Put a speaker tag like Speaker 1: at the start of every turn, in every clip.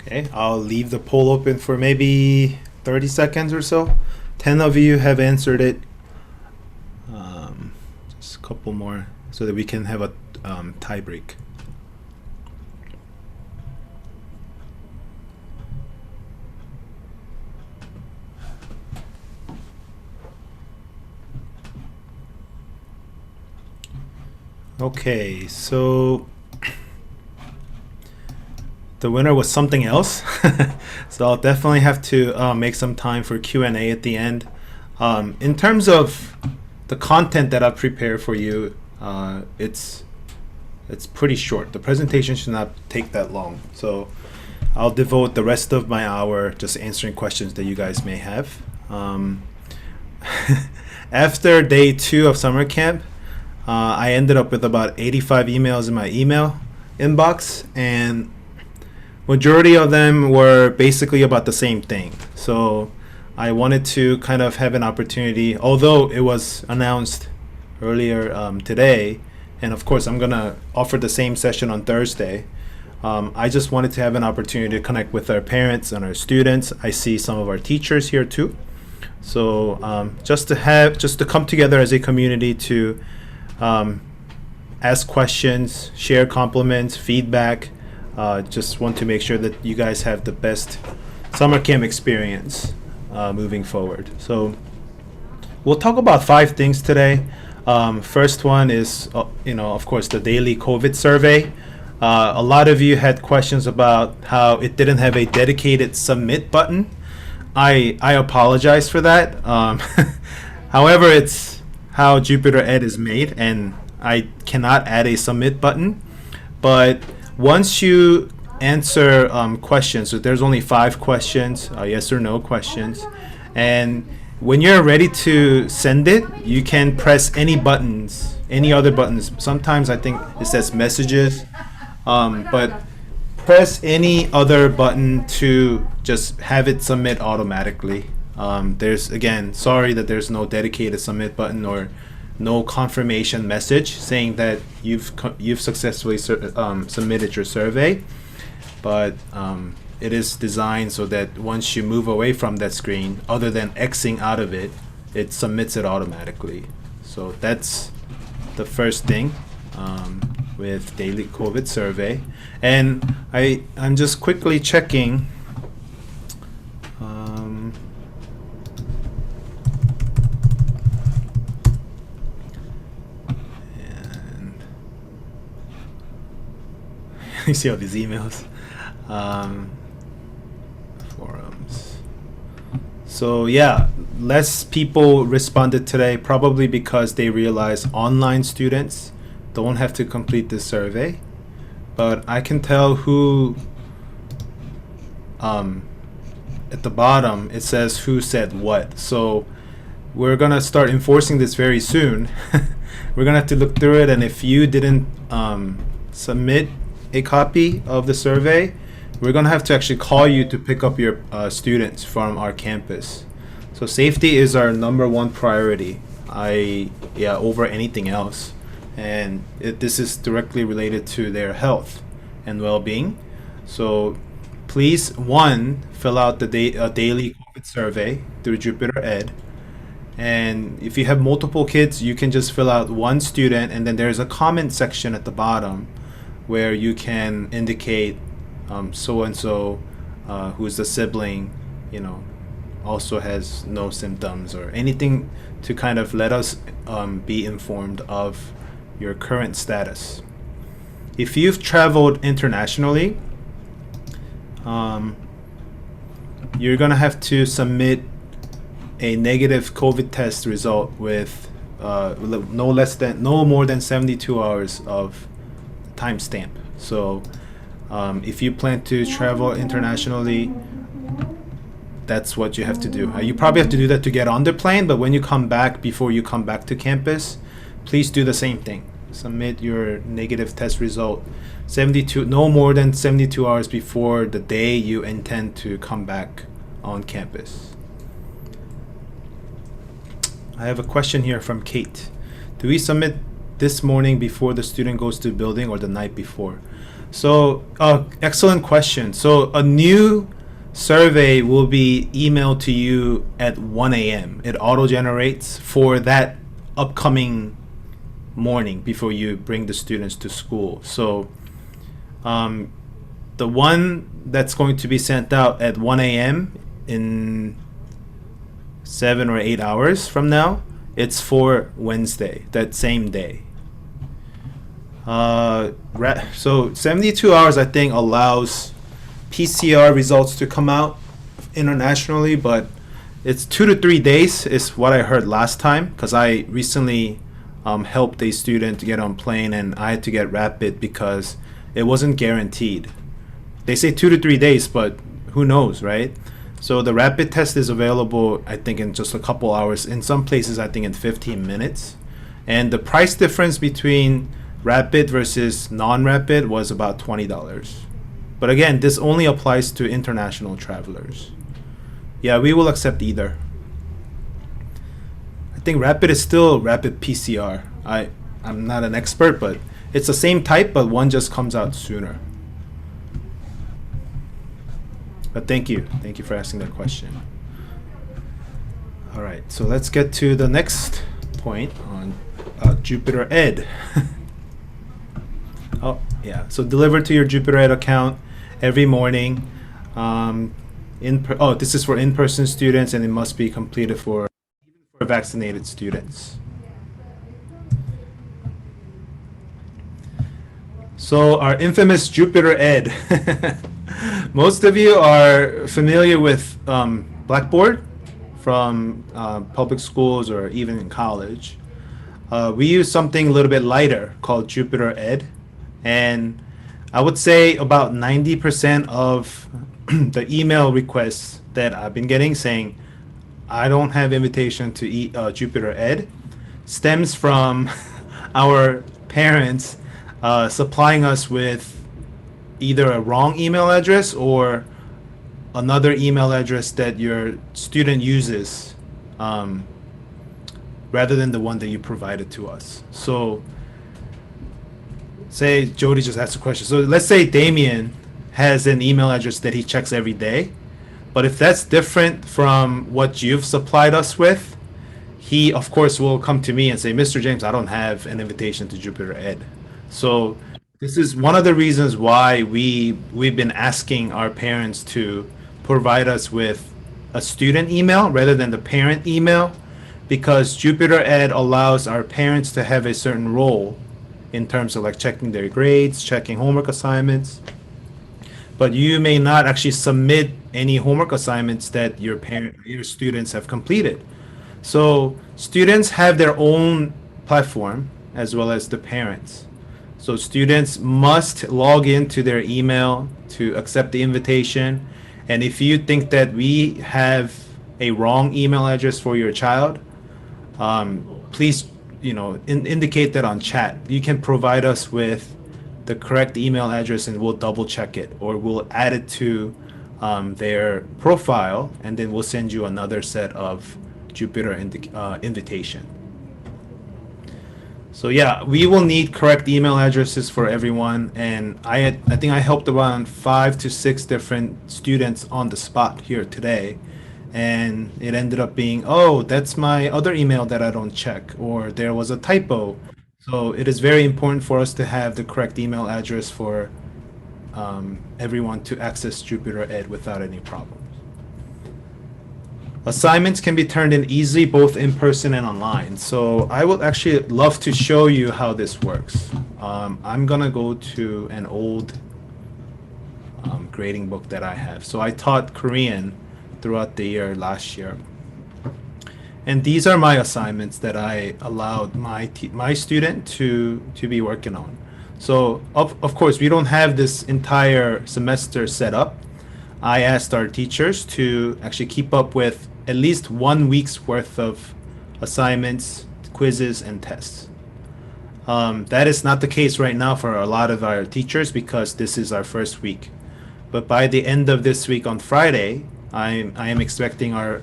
Speaker 1: Okay, I'll leave the poll open for maybe 30 seconds or so. 10 of you have answered it. Just a couple more so that we can have a tie break. Okay, so the winner was something else. So I'll definitely have to make some time for Q&A at the end. In terms of the content that I've prepared for you, it's pretty short. The presentation should not take that long. So I'll devote the rest of my hour just answering questions that you guys may have. After day 2 of summer camp, I ended up with about 85 emails in my email inbox, and majority of them were basically about the same thing. So I wanted to kind of have an opportunity, although it was announced earlier today, and of course I'm gonna offer the same session on Thursday. I just wanted to have an opportunity to connect with our parents and our students. I see some of our teachers here too. So just to come together as a community to ask questions, share compliments, feedback. Just want to make sure that you guys have the best summer camp experience moving forward. So we'll talk about 5 things today. First one is, of course, the daily COVID survey. A lot of you had questions about how it didn't have a dedicated submit button. I apologize for that. However, it's how Jupiter Ed is made, and I cannot add a submit button. But once you answer questions, so there's only 5 questions, yes or no questions, and when you're ready to send it, you can press any buttons, any other buttons. Sometimes I think it says messages, but press any other button to just have it submit automatically. There's, again, sorry that there's no dedicated submit button or no confirmation message saying that you've successfully submitted your survey, but it is designed so that once you move away from that screen, other than Xing out of it, it submits it automatically. So that's the first thing with daily COVID survey. And I'm just quickly checking. You see all these emails, forums. So yeah, less people responded today, probably because they realize online students don't have to complete this survey. But I can tell who, at the bottom it says who said what. So we're gonna start enforcing this very soon. We're gonna have to look through it, and if you didn't submit a copy of the survey, we're gonna have to actually call you to pick up your students from our campus. So safety is our #1 priority, over anything else, and this is directly related to their health and well-being. So please, fill out the daily COVID survey through Jupiter Ed. And if you have multiple kids, you can just fill out one student, and then there's a comment section at the bottom where you can indicate so and so, who's the sibling, also has no symptoms or anything to kind of let us be informed of your current status. If you've traveled internationally, you're gonna have to submit a negative COVID test result with no more than 72 hours of timestamp. So if you plan to travel internationally, that's what you have to do. You probably have to do that to get on the plane, but when you come back, before you come back to campus, please do the same thing. Submit your negative test result no more than 72 hours before the day you intend to come back on campus. I have a question here from Kate. Do we submit this morning before the student goes to the building or the night before? So, excellent question. So, a new survey will be emailed to you at 1 a.m. It auto generates for that upcoming morning before you bring the students to school. So, um, the one that's going to be sent out at 1 a.m. in 7 or 8 hours from now, it's for Wednesday, that same day. So 72 hours, I think, allows PCR results to come out internationally, but it's 2 to 3 days is what I heard last time because I recently helped a student to get on plane and I had to get rapid because it wasn't guaranteed. They say 2 to 3 days, but who knows, right? So the rapid test is available, I think, in just a couple hours. In some places, I think in 15 minutes. And the price difference between rapid versus non-rapid was about $20. But again, this only applies to international travelers. Yeah, we will accept either. I think rapid is still rapid PCR. I'm not an expert, but it's the same type, but one just comes out sooner. But thank you. Thank you for asking that question. All right, so let's get to the next point on Jupiter Ed. Oh, yeah. So deliver to your Jupiter Ed account every morning. This is for in-person students, and it must be completed for vaccinated students. So our infamous Jupiter Ed. Most of you are familiar with Blackboard from public schools or even in college. We use something a little bit lighter called Jupiter Ed. And I would say about 90% of the email requests that I've been getting saying, I don't have invitation to Jupiter Ed, stems from our parents supplying us with either a wrong email address or another email address that your student uses rather than the one that you provided to us. So say Jody just asked a question. So let's say Damien has an email address that he checks every day. But if that's different from what you've supplied us with, he, of course, will come to me and say, Mr. James, I don't have an invitation to Jupiter Ed. So this is one of the reasons why we've been asking our parents to provide us with a student email rather than the parent email, because Jupiter Ed allows our parents to have a certain role in terms of like checking their grades, checking homework assignments. But you may not actually submit any homework assignments that your students have completed. So students have their own platform as well as the parents. So students must log into their email to accept the invitation. And if you think that we have a wrong email address for your child, please, indicate that on chat. You can provide us with the correct email address and we'll double check it, or we'll add it to their profile, and then we'll send you another set of Jupiter invitation. So yeah, we will need correct email addresses for everyone, and I think I helped around 5 to 6 different students on the spot here today, and it ended up being, oh, that's my other email that I don't check, or there was a typo. So it is very important for us to have the correct email address for everyone to access Jupiter Ed without any problems. Assignments can be turned in easily, both in person and online. So I would actually love to show you how this works. I'm gonna go to an old grading book that I have. So I taught Korean throughout the year last year. And these are my assignments that I allowed my student to be working on. So of course, we don't have this entire semester set up. I asked our teachers to actually keep up with at least 1 week's worth of assignments, quizzes, and tests. That is not the case right now for a lot of our teachers because this is our first week. But by the end of this week on Friday, I am expecting our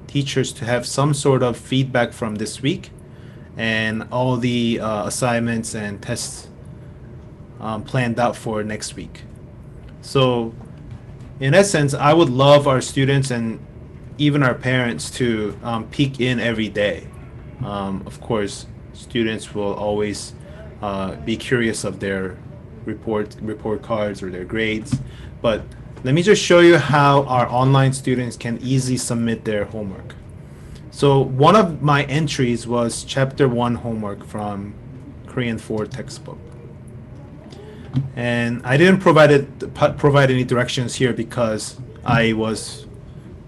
Speaker 1: teachers to have some sort of feedback from this week, and all the assignments and tests planned out for next week. So, in essence, I would love our students and even our parents to peek in every day. Of course, students will always be curious of their report cards or their grades, but let me just show you how our online students can easily submit their homework. So one of my entries was chapter 1 homework from Korean 4 textbook. And I didn't provide any directions here because I was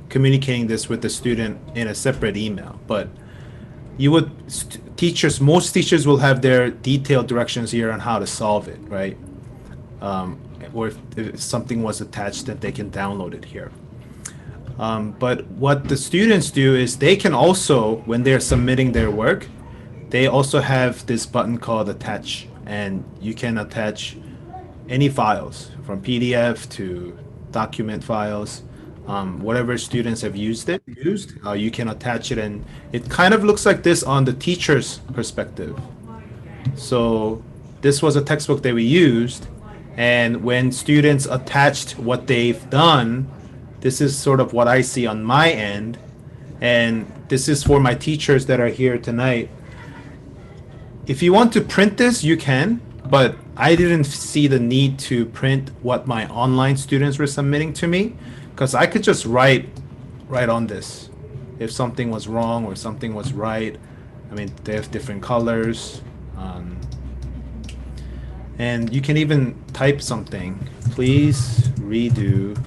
Speaker 1: communicating this with the student in a separate email. But you would most teachers will have their detailed directions here on how to solve it, right? Or if something was attached, that they can download it here. But what the students do is they can also, when they're submitting their work, they also have this button called attach, and you can attach any files from PDF to document files, whatever students have used, you can attach it, and it kind of looks like this on the teacher's perspective. So this was a textbook that we used, and when students attached what they've done, this is sort of what I see on my end, and this is for my teachers that are here tonight. If you want to print this, you can, but I didn't see the need to print what my online students were submitting to me, because I could just write on this if something was wrong or something was right. I mean, they have different colors, and you can even type something. Please redo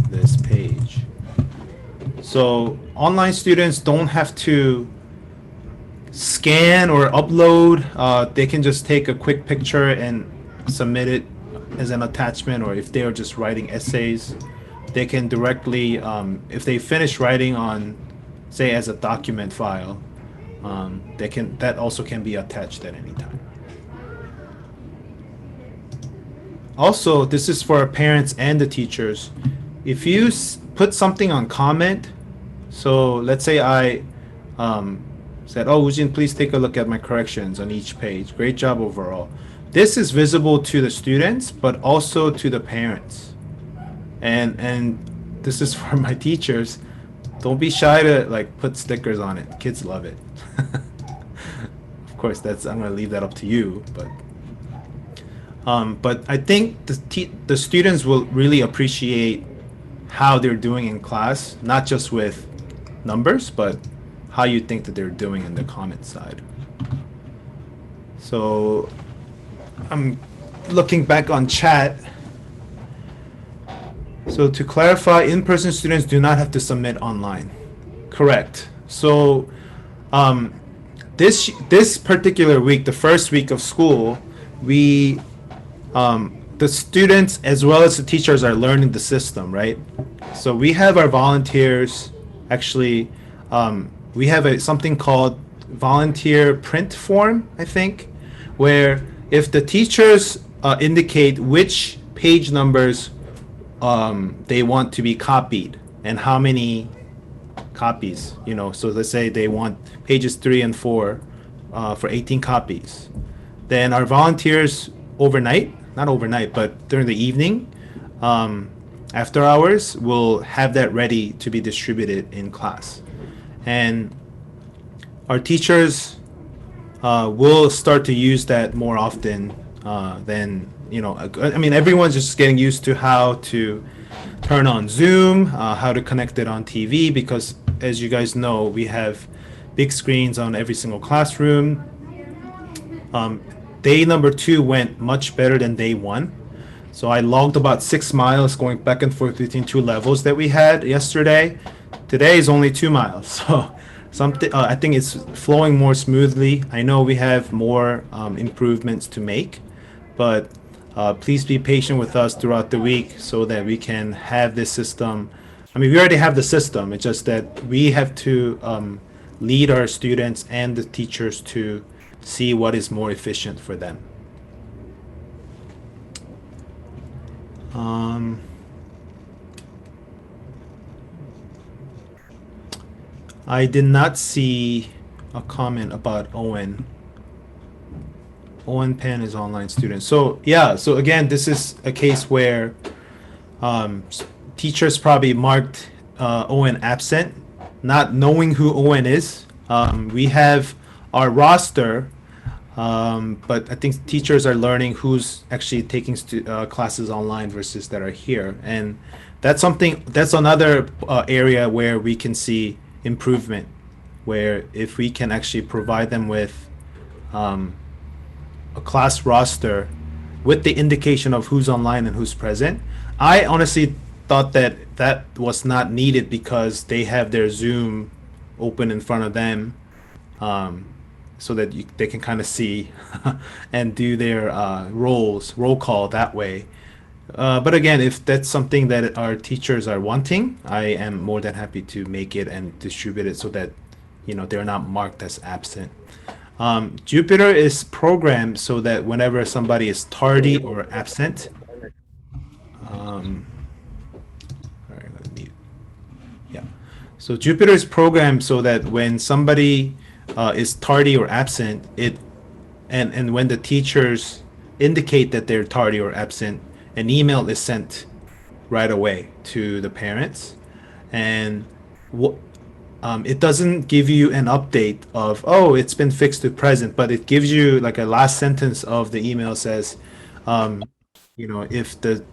Speaker 1: this page. So online students don't have to scan or upload. They can just take a quick picture and submit it as an attachment, or if they are just writing essays, they can directly, if they finish writing on, say, as a document file, that also can be attached at any time. Also, this is for our parents and the teachers. If you put something on comment, so let's say I said, "Oh, Woojin, please take a look at my corrections on each page. Great job overall." This is visible to the students, but also to the parents. And this is for my teachers. Don't be shy to put stickers on it. Kids love it. Of course, I'm gonna leave that up to you, but I think the students will really appreciate how they're doing in class, not just with numbers, but how you think that they're doing in the comment side. So I'm looking back on chat. So to clarify, in-person students do not have to submit online. Correct. So this particular week, the first week of school, the students as well as the teachers are learning the system, right? So we have our volunteers. Actually, we have something called volunteer print form, I think, where if the teachers indicate which page numbers they want to be copied and how many copies, so let's say they want pages 3 and 4 for 18 copies, then our volunteers not overnight, but during the evening, after hours, will have that ready to be distributed in class. And our teachers will start to use that more often than, I mean, everyone's just getting used to how to turn on Zoom, how to connect it on TV, because as you guys know, we have big screens on every single classroom. Day number 2 went much better than day 1. So I logged about 6 miles going back and forth between 2 levels that we had yesterday. Today is only 2 miles. So I think it's flowing more smoothly. I know we have more improvements to make, but please be patient with us throughout the week so that we can have this system. I mean, we already have the system. It's just that we have to lead our students and the teachers to see what is more efficient for them. I did not see a comment about Owen. Owen Pan is online student. So yeah, so again, this is a case where teachers probably marked Owen absent, not knowing who Owen is. We have our roster, but I think teachers are learning who's actually taking classes online versus that are here, and that's another area where we can see improvement, where if we can actually provide them with a class roster with the indication of who's online and who's present. I honestly thought that that was not needed because they have their Zoom open in front of them, so that they can kind of see and do their roll call that way. But again, if that's something that our teachers are wanting, I am more than happy to make it and distribute it so that they're not marked as absent. Jupyter is programmed so that whenever somebody is tardy or absent, all right, let me, yeah. So Jupyter is programmed so that when somebody is tardy or absent, and when the teachers indicate that they're tardy or absent, an email is sent right away to the parents, and it doesn't give you an update of, oh, it's been fixed to present, but it gives you like a last sentence of the email says, if the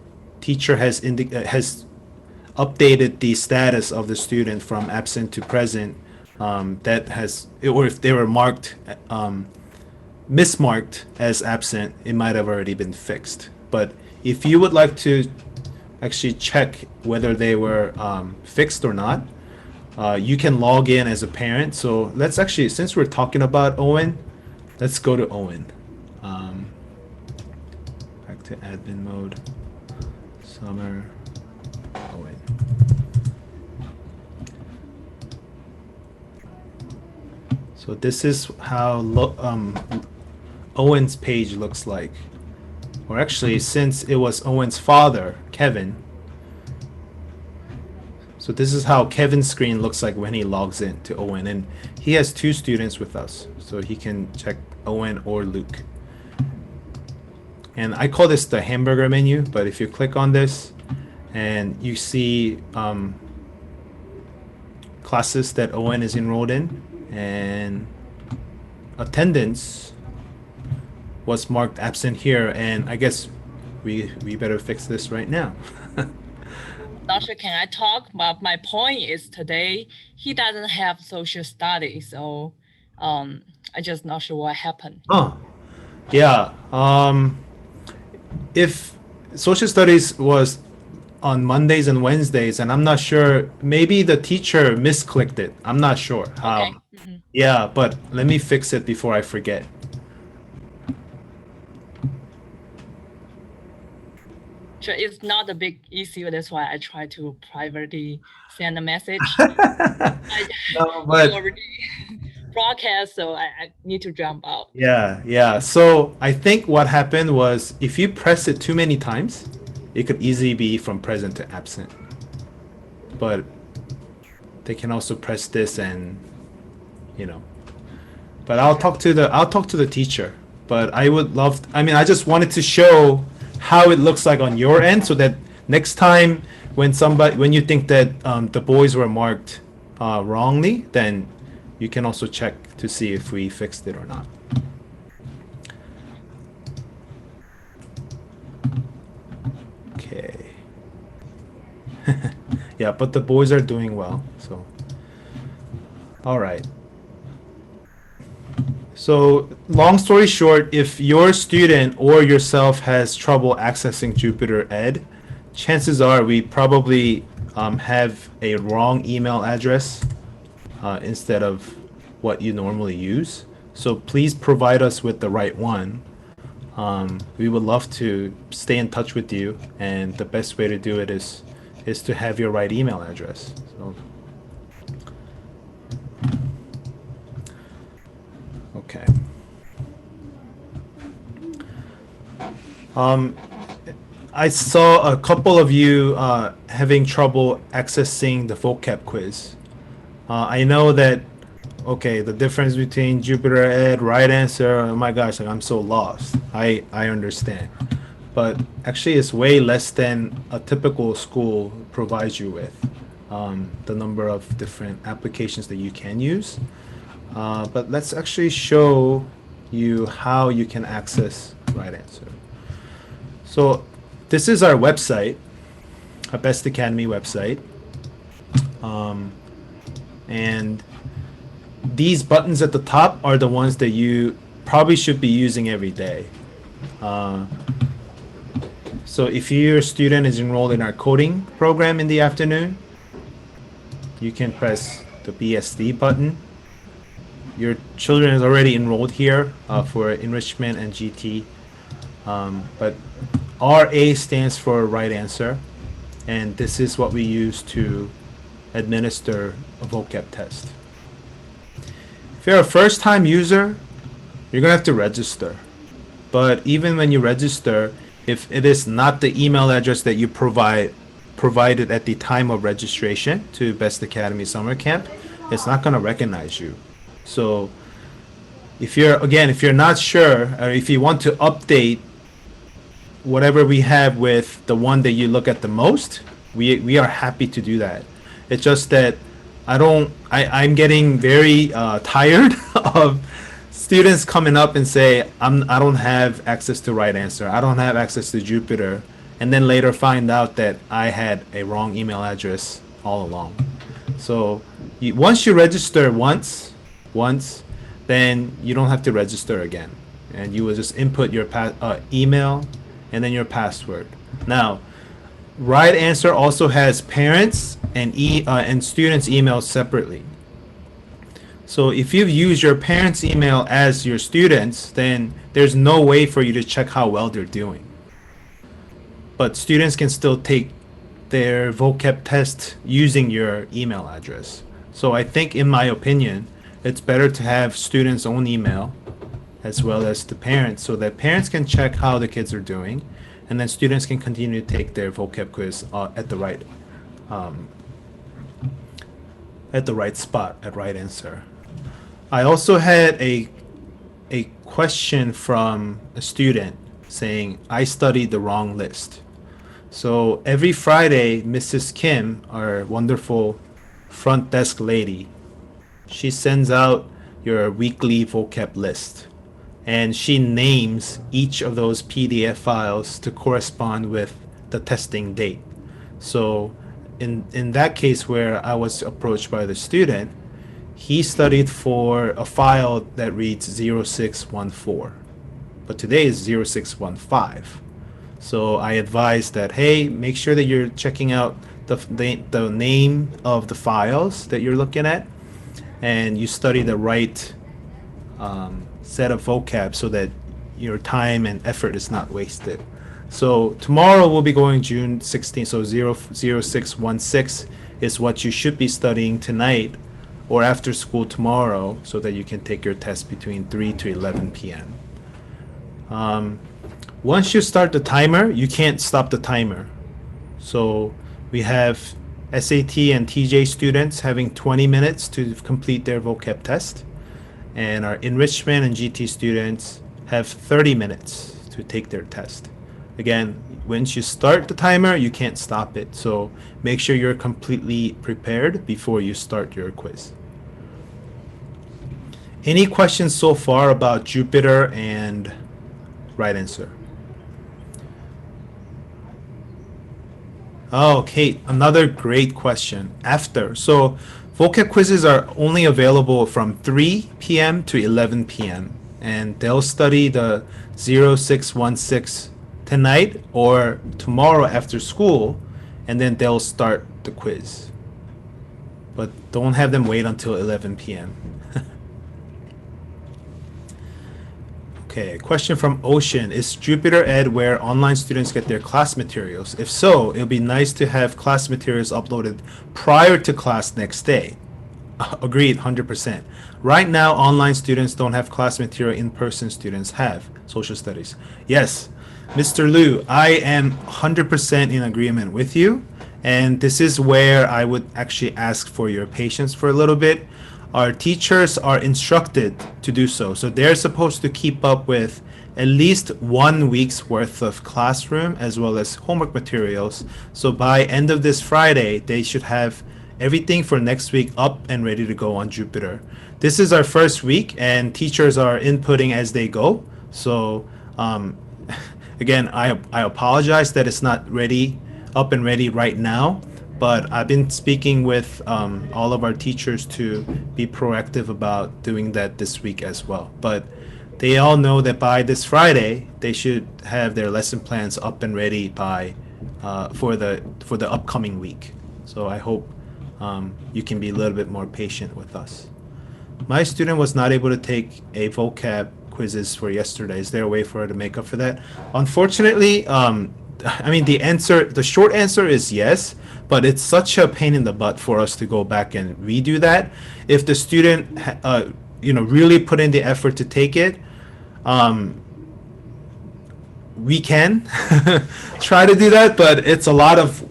Speaker 1: teacher has updated the status of the student from absent to present, or if they were mismarked as absent, it might have already been fixed. But if you would like to actually check whether they were fixed or not, you can log in as a parent. So let's actually, since we're talking about Owen, let's go to Owen. Back to admin mode. Summer Owen. So this is how Owen's page looks like. Or actually, since it was Owen's father, Kevin. So this is how Kevin's screen looks like when he logs in to Owen, and he has 2 students with us, so he can check Owen or Luke. And I call this the hamburger menu, but if you click on this and you see classes that Owen is enrolled in, and attendance was marked absent here, and I guess we better fix this right now.
Speaker 2: Doctor, can I talk? But my point is today he doesn't have social studies, so I just not sure what happened.
Speaker 1: Oh, yeah. If social studies was on Mondays and Wednesdays, and I'm not sure, maybe the teacher misclicked it. I'm not sure how.
Speaker 2: Okay. Mhm.
Speaker 1: Yeah, but let me fix it before I forget.
Speaker 2: Sure, it's not a big issue. That's why I try to privately send a message. I
Speaker 1: No, but
Speaker 2: already broadcast, so I need to jump out.
Speaker 1: yeah. So I think what happened was if you press it too many times, it could easily be from present to absent. But they can also press this and But I'll talk to the teacher. But I would love. I just wanted to show how it looks like on your end, so that next time when you think that the boys were marked wrongly, then you can also check to see if we fixed it or not. Okay. Yeah, but the boys are doing well, so. All right. So, long story short, if your student or yourself has trouble accessing Jupyter Ed, chances are we probably have a wrong email address instead of what you normally use. So please provide us with the right one. We would love to stay in touch with you, and the best way to do it is to have your right email address. So. Okay. I saw a couple of you having trouble accessing the vocab quiz. I know that okay, the difference between Jupyter Ed, right answer, oh my gosh, like I'm so lost. I understand. But actually it's way less than a typical school provides you with. The number of different applications that you can use. But let's actually show you how you can access right answer. So this is our website, our Best Academy website. And these buttons at the top are the ones that you probably should be using every day. So if your student is enrolled in our coding program in the afternoon, you can press the BSD button. Your children is already enrolled here for enrichment and GT. But RA stands for right answer. And this is what we use to administer a vocab test. If you're a first-time user, you're gonna have to register. But even when you register, if it is not the email address that you provided at the time of registration to Best Academy Summer Camp, it's not gonna recognize you. So if you're not sure, or if you want to update whatever we have with the one that you look at the most, we are happy to do that. It's just that I'm getting very tired of students coming up and say, I don't have access to right answer, I don't have access to Jupyter, and then later find out that I had a wrong email address all along. So once you register once, then you don't have to register again, and you will just input your email and then your password. Now, right answer also has parents and students' emails separately. So if you've used your parents' email as your students, then there's no way for you to check how well they're doing. But students can still take their vocab test using your email address. So I think, in my opinion, it's better to have students' own email as well as the parents, so that parents can check how the kids are doing, and then students can continue to take their vocab quiz at the right spot, at right answer. I also had a question from a student saying, I studied the wrong list. So every Friday, Mrs. Kim, our wonderful front desk lady, she sends out your weekly vocab list, and she names each of those PDF files to correspond with the testing date. So in that case where I was approached by the student, he studied for a file that reads 0614, but today is 0615. So I advised that, hey, make sure that you're checking out the name of the files that you're looking at, and you study the right set of vocab so that your time and effort is not wasted. So tomorrow we'll be going June 16th, so 0616 is what you should be studying tonight or after school tomorrow, so that you can take your test between 3 to 11 p.m. Once you start the timer, you can't stop the timer. So we have SAT and TJ students having 20 minutes to complete their vocab test, and our enrichment and GT students have 30 minutes to take their test. Again, once you start the timer, you can't stop it. So make sure you're completely prepared before you start your quiz. Any questions so far about Jupyter and right answer? Oh, Kate, another great question. After. So vocab quizzes are only available from 3 p.m. to 11 p.m. and they'll study the 0616 tonight or tomorrow after school, and then they'll start the quiz. But don't have them wait until 11 p.m. Okay, question from Ocean. Is Jupyter Ed where online students get their class materials? If so, it would be nice to have class materials uploaded prior to class next day. Agreed, 100%. Right now, online students don't have class material, in-person students have. Social studies. Yes, Mr. Liu, I am 100% in agreement with you. And this is where I would actually ask for your patience for a little bit. our teachers are instructed to do so. So they're supposed to keep up with at least 1 week's worth of classroom as well as homework materials. So by end of this Friday, they should have everything for next week up and ready to go on Jupyter. This is our first week, and teachers are inputting as they go. So again, I apologize that it's not ready, up and ready right now, but I've been speaking with all of our teachers to be proactive about doing that this week as well. But they all know that by this Friday, they should have their lesson plans up and ready by for the upcoming week. So I hope you can be a little bit more patient with us. My student was not able to take a vocab quizzes for yesterday. Is there a way for her to make up for that? Unfortunately, I mean, the short answer is yes, but it's such a pain in the butt for us to go back and redo that. If the student, really put in the effort to take it, we can try to do that, but it's a lot of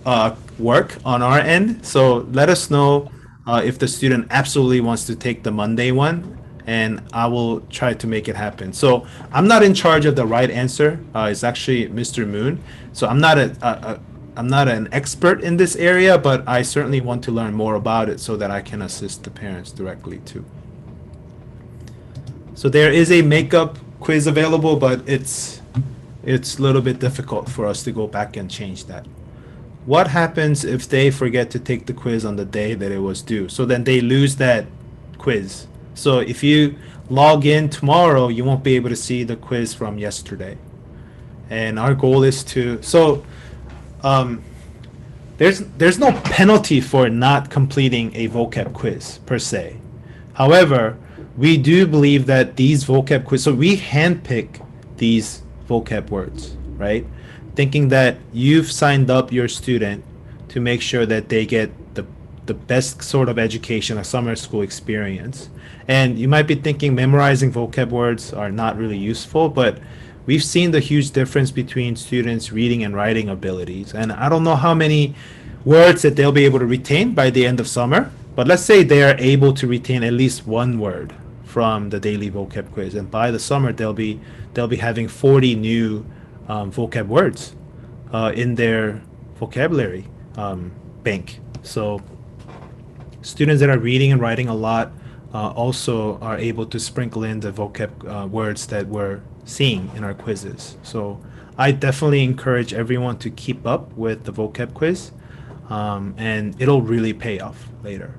Speaker 1: work on our end. So let us know if the student absolutely wants to take the Monday one, and I will try to make it happen. So I'm not in charge of the right answer. It's actually Mr. Moon. So I'm not an expert in this area, but I certainly want to learn more about it so that I can assist the parents directly too. So there is a makeup quiz available, but it's a little bit difficult for us to go back and change that. What happens if they forget to take the quiz on the day that it was due? So then they lose that quiz. So if you log in tomorrow, you won't be able to see the quiz from yesterday. And our goal is to, there's no penalty for not completing a vocab quiz per se. However, we do believe that these vocab quiz, so we handpick these vocab words, right? Thinking that you've signed up your student to make sure that they get the best sort of education, a summer school experience. And you might be thinking memorizing vocab words are not really useful, but we've seen the huge difference between students' reading and writing abilities. And I don't know how many words that they'll be able to retain by the end of summer, but let's say they are able to retain at least one word from the daily vocab quiz, and by the summer they'll be having 40 new vocab words in their vocabulary bank. So students that are reading and writing a lot also are able to sprinkle in the vocab words that we're seeing in our quizzes. So I definitely encourage everyone to keep up with the vocab quiz, and it'll really pay off later.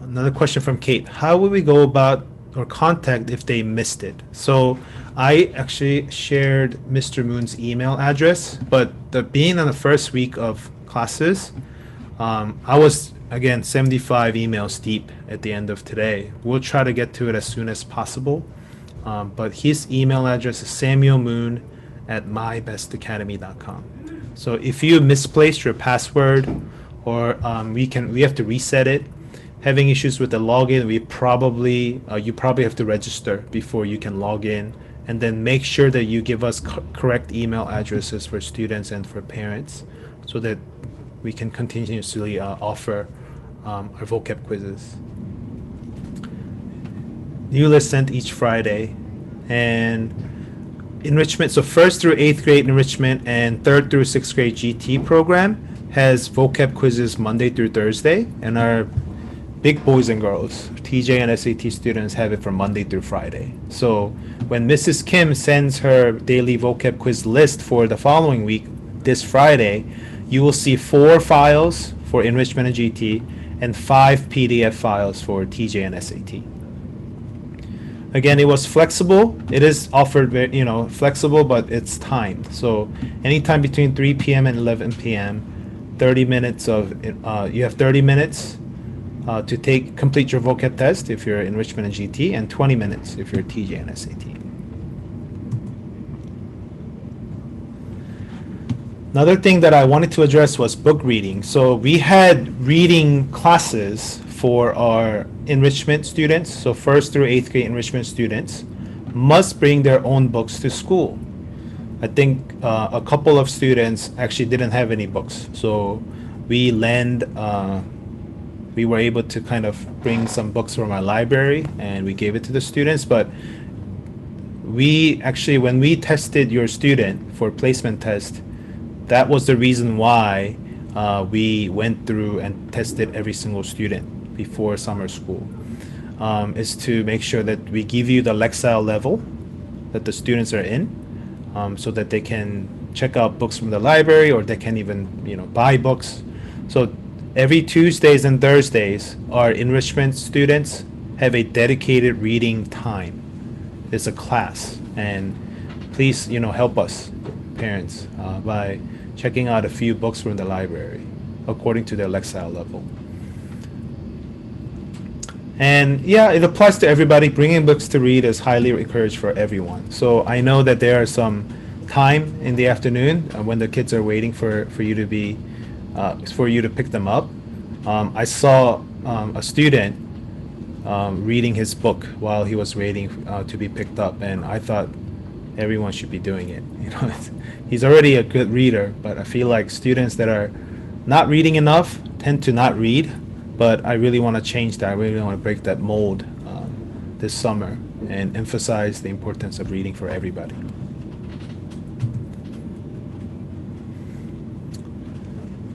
Speaker 1: Another question from Kate. How would we go about or contact if they missed it? So I actually shared Mr. Moon's email address, but being on the first week of classes, I was, again, 75 emails deep at the end of today. We'll try to get to it as soon as possible. But his email address is samuelmoon@mybestacademy.com. So if you misplaced your password, or we have to reset it, having issues with the login, you probably have to register before you can log in, and then make sure that you give us correct email addresses for students and for parents so that we can continuously offer our vocab quizzes. New list sent each Friday, and enrichment, so 1st through 8th grade enrichment and 3rd through 6th grade GT program has vocab quizzes Monday through Thursday, and our big boys and girls, TJ and SAT students, have it from Monday through Friday. So when Mrs. Kim sends her daily vocab quiz list for the following week, this Friday, you will see 4 files for enrichment and GT and 5 PDF files for TJ and SAT. Again, it was flexible. It is offered, flexible, but it's timed. So anytime between 3 p.m. and 11 p.m., 30 minutes you have 30 minutes to complete your vocab test if you're enrichment and GT, and 20 minutes if you're TJ and SAT. Another thing that I wanted to address was book reading. So we had reading classes for our enrichment students. So 1st through 8th grade enrichment students must bring their own books to school. I think a couple of students actually didn't have any books. So we lend we were able to kind of bring some books from our library and we gave it to the students. But we actually, when we tested your student for placement test, that was the reason why we went through and tested every single student before summer school, is to make sure that we give you the Lexile level that the students are in, so that they can check out books from the library, or they can even buy books. So every Tuesdays and Thursdays, our enrichment students have a dedicated reading time. It's a class, and please help us, parents, by checking out a few books from the library according to their Lexile level. And yeah, it applies to everybody. Bringing books to read is highly encouraged for everyone. So I know that there are some time in the afternoon when the kids are waiting for you to be for you to pick them up. I saw a student reading his book while he was waiting to be picked up, and I thought everyone should be doing it. He's already a good reader, but I feel like students that are not reading enough tend to not read. But I really want to change that. I really want to break that mold this summer and emphasize the importance of reading for everybody.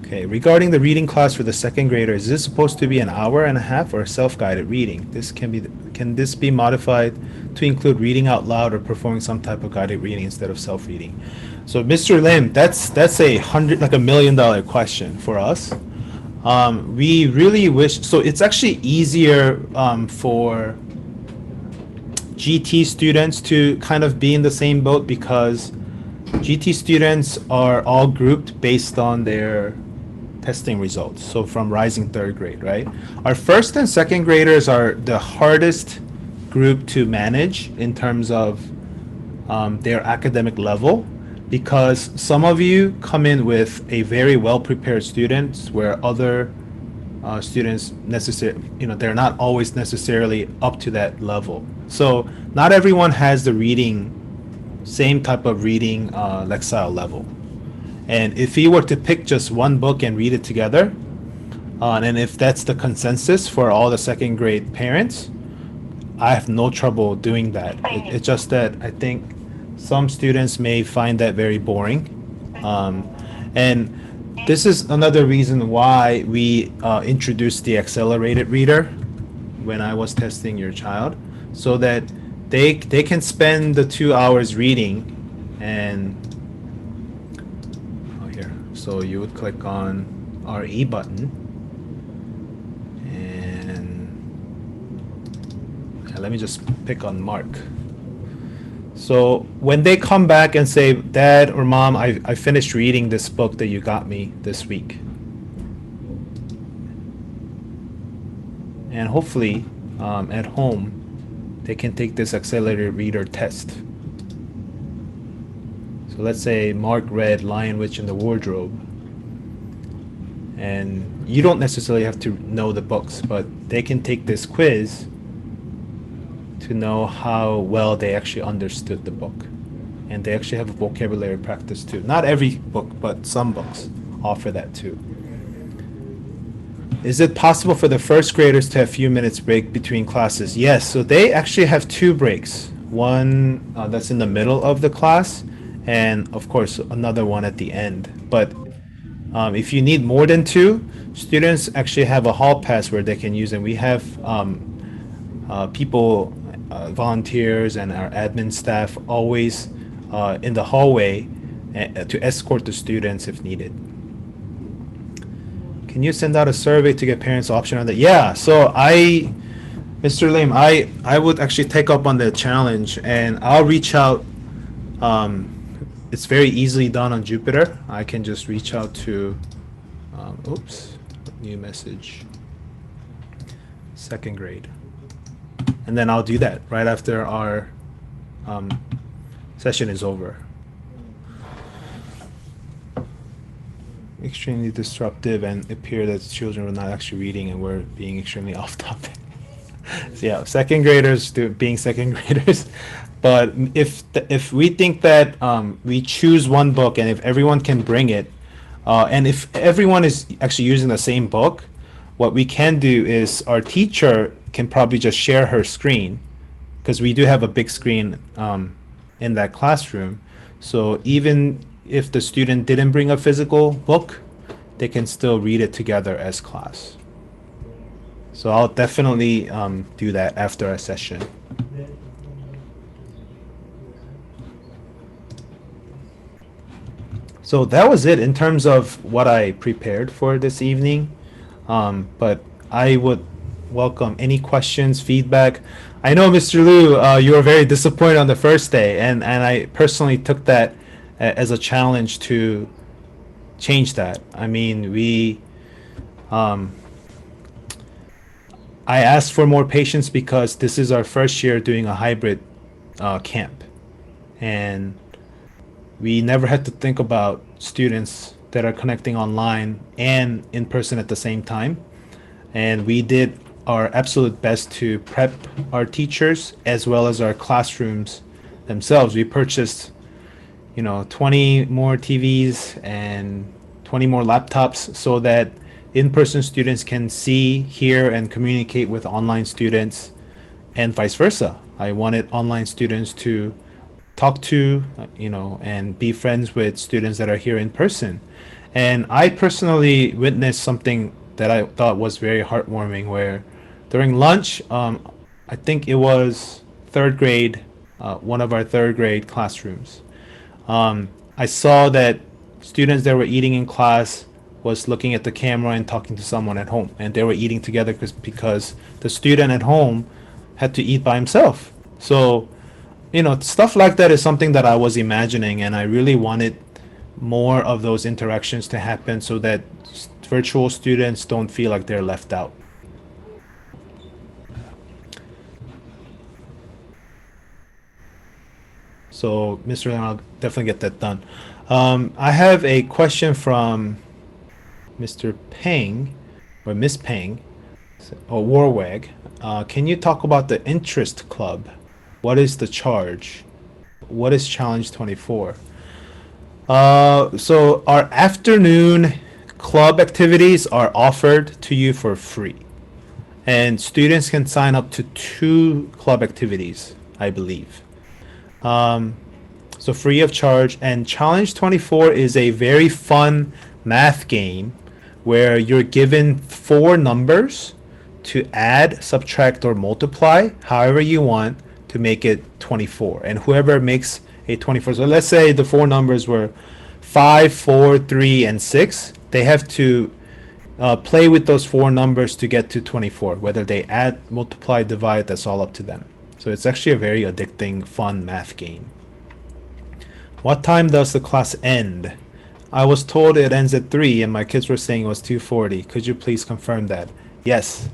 Speaker 1: Okay, regarding the reading class for the second graders, is this supposed to be an hour and a half or self-guided reading? Can this be modified to include reading out loud or performing some type of guided reading instead of self-reading? So Mr. Lim, that's $1 million question for us. We really wish, so it's actually easier for GT students to kind of be in the same boat, because GT students are all grouped based on their testing results. So from rising third grade, right? Our first and second graders are the hardest group to manage in terms of their academic level, because some of you come in with a very well-prepared students, where other students they're not always necessarily up to that level. So not everyone has the same type of reading Lexile level. And if you were to pick just one book and read it together, and if that's the consensus for all the second grade parents, I have no trouble doing that. It's just that I think some students may find that very boring. And this is another reason why we introduced the accelerated reader when I was testing your child, so that they can spend the 2 hours reading. And so you would click on our E button, and let me just pick on Mark. So when they come back and say, Dad or Mom, I finished reading this book that you got me this week. And hopefully at home, they can take this accelerated reader test. So let's say Mark read Lion, Witch, and the Wardrobe. And you don't necessarily have to know the books, but they can take this quiz to know how well they actually understood the book. And they actually have a vocabulary practice too. Not every book, but some books offer that too. Is it possible for the first graders to have a few minutes break between classes? Yes, so they actually have 2 breaks. One that's in the middle of the class, and of course another one at the end. But if you need more than 2, students actually have a hall pass where they can use, and we have people, volunteers and our admin staff always in the hallway to escort the students if needed. Can you send out a survey to get parents' option on that? Yeah, so Mr. Lim, I would actually take up on the challenge, and I'll reach out. It's very easily done on Jupyter. I can just reach out to, new message, second grade. And then I'll do that right after our session is over. Extremely disruptive, and appear that children were not actually reading and were being extremely off topic. So yeah, second graders being second graders. But if we think that we choose one book, and if everyone can bring it, and if everyone is actually using the same book, what we can do is our teacher can probably just share her screen, because we do have a big screen in that classroom. So even if the student didn't bring a physical book, they can still read it together as class. So I'll definitely do that after our session. So that was it in terms of what I prepared for this evening. But I would welcome any questions, feedback. I know, Mr. Liu, you were very disappointed on the first day, and I personally took that as a challenge to change that. I mean, I asked for more patience because this is our first year doing a hybrid camp, and we never had to think about students that are connecting online and in person at the same time. And we did our absolute best to prep our teachers as well as our classrooms themselves. We purchased, 20 more TVs and 20 more laptops so that in-person students can see, hear, and communicate with online students, and vice versa. I wanted online students to talk to, and be friends with students that are here in person. And I personally witnessed something that I thought was very heartwarming, where during lunch, I think it was third grade, one of our third grade classrooms. I saw that students that were eating in class was looking at the camera and talking to someone at home, and they were eating together because the student at home had to eat by himself. So, stuff like that is something that I was imagining, and I really wanted more of those interactions to happen so that virtual students don't feel like they're left out. So, Mr. Lim, I'll definitely get that done. I have a question from Mr. Peng, or Miss Peng, or Warwag. Can you talk about the interest club? What is the charge? What is Challenge 24? So our afternoon club activities are offered to you for free. And students can sign up to 2 club activities, I believe. So free of charge. And Challenge 24 is a very fun math game where you're given 4 numbers to add, subtract, or multiply however you want to make it 24. And whoever makes a 24, so let's say the 4 numbers were 5, 4, 3, and 6. They have to play with those 4 numbers to get to 24. Whether they add, multiply, divide, that's all up to them. So it's actually a very addicting, fun math game. What time does the class end? I was told it ends at 3, and my kids were saying it was 2:40. Could you please confirm that? Yes.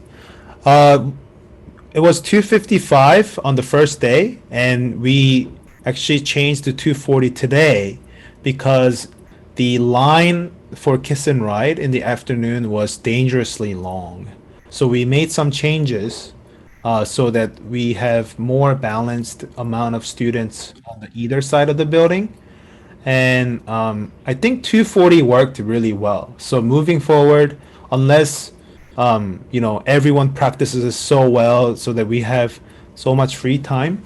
Speaker 1: It was 2:55 on the first day, and we actually changed to 2:40 today because the line for Kiss and Ride in the afternoon was dangerously long. So we made some changes so that we have more balanced amount of students on the either side of the building. And I think 2:40 worked really well. So moving forward, unless everyone practices it so well so that we have so much free time,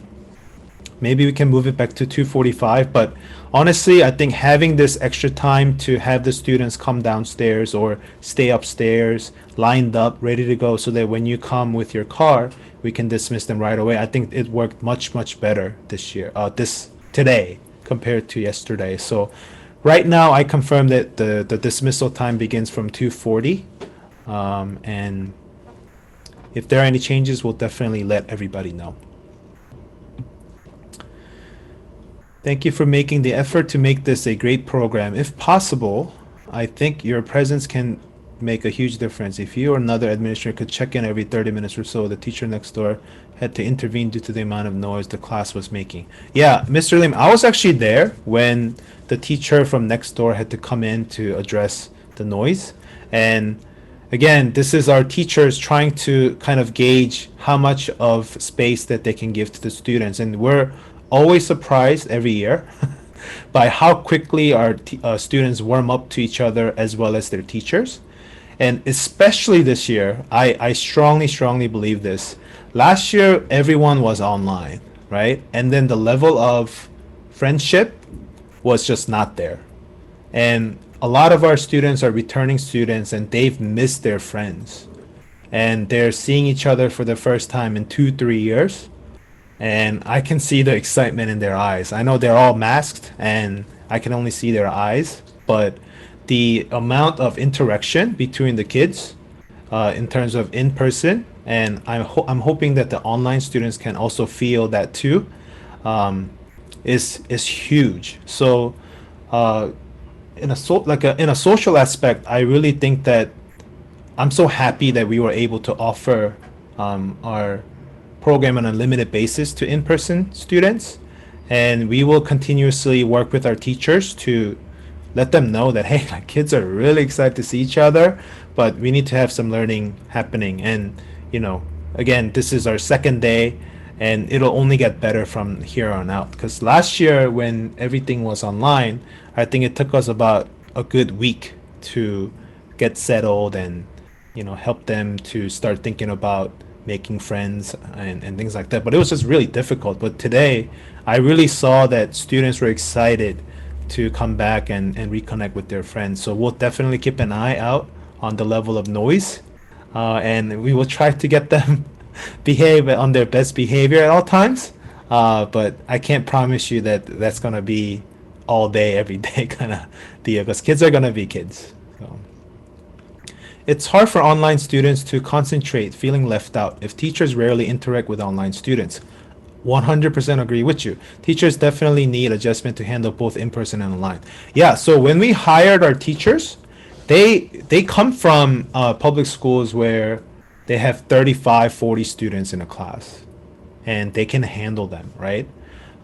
Speaker 1: maybe we can move it back to 2:45. But honestly, I think having this extra time to have the students come downstairs or stay upstairs, lined up, ready to go, so that when you come with your car, we can dismiss them right away. I think it worked much, much better today compared to yesterday. So right now, I confirm that the dismissal time begins from 2:40. And if there are any changes, we'll definitely let everybody know. Thank you for making the effort to make this a great program. If possible, I think your presence can make a huge difference. If you or another administrator could check in every 30 minutes or so, the teacher next door had to intervene due to the amount of noise the class was making. Yeah, Mr. Lim, I was actually there when the teacher from next door had to come in to address the noise. And again, this is our teachers trying to kind of gauge how much of space that they can give to the students. And we're always surprised every year by how quickly our students warm up to each other as well as their teachers. And especially this year, I strongly, strongly believe this. Last year, everyone was online, right? And then the level of friendship was just not there. And a lot of our students are returning students and they've missed their friends. And they're seeing each other for the first time in 2, 3 years. And I can see the excitement in their eyes. I know they're all masked and I can only see their eyes, but the amount of interaction between the kids in terms of in person, and I'm hoping that the online students can also feel that too, is huge. So in a social aspect, I really think that I'm so happy that we were able to offer our program on a limited basis to in-person students, and we will continuously work with our teachers to let them know that hey, my kids are really excited to see each other, but we need to have some learning happening. And again, this is our second day, and it'll only get better from here on out. Because last year, when everything was online, I think it took us about a good week to get settled and help them to start thinking about making friends and things like that. But it was just really difficult. But today, I really saw that students were excited to come back and reconnect with their friends. So we'll definitely keep an eye out on the level of noise, and we will try to get them behave on their best behavior at all times. But I can't promise you that that's gonna be all day, every day kind of deal, because kids are gonna be kids. So. It's hard for online students to concentrate, feeling left out if teachers rarely interact with online students. 100% agree with you. Teachers definitely need adjustment to handle both in person and online. Yeah, so when we hired our teachers, they come from public schools where they have 35, 40 students in a class, and they can handle them, right?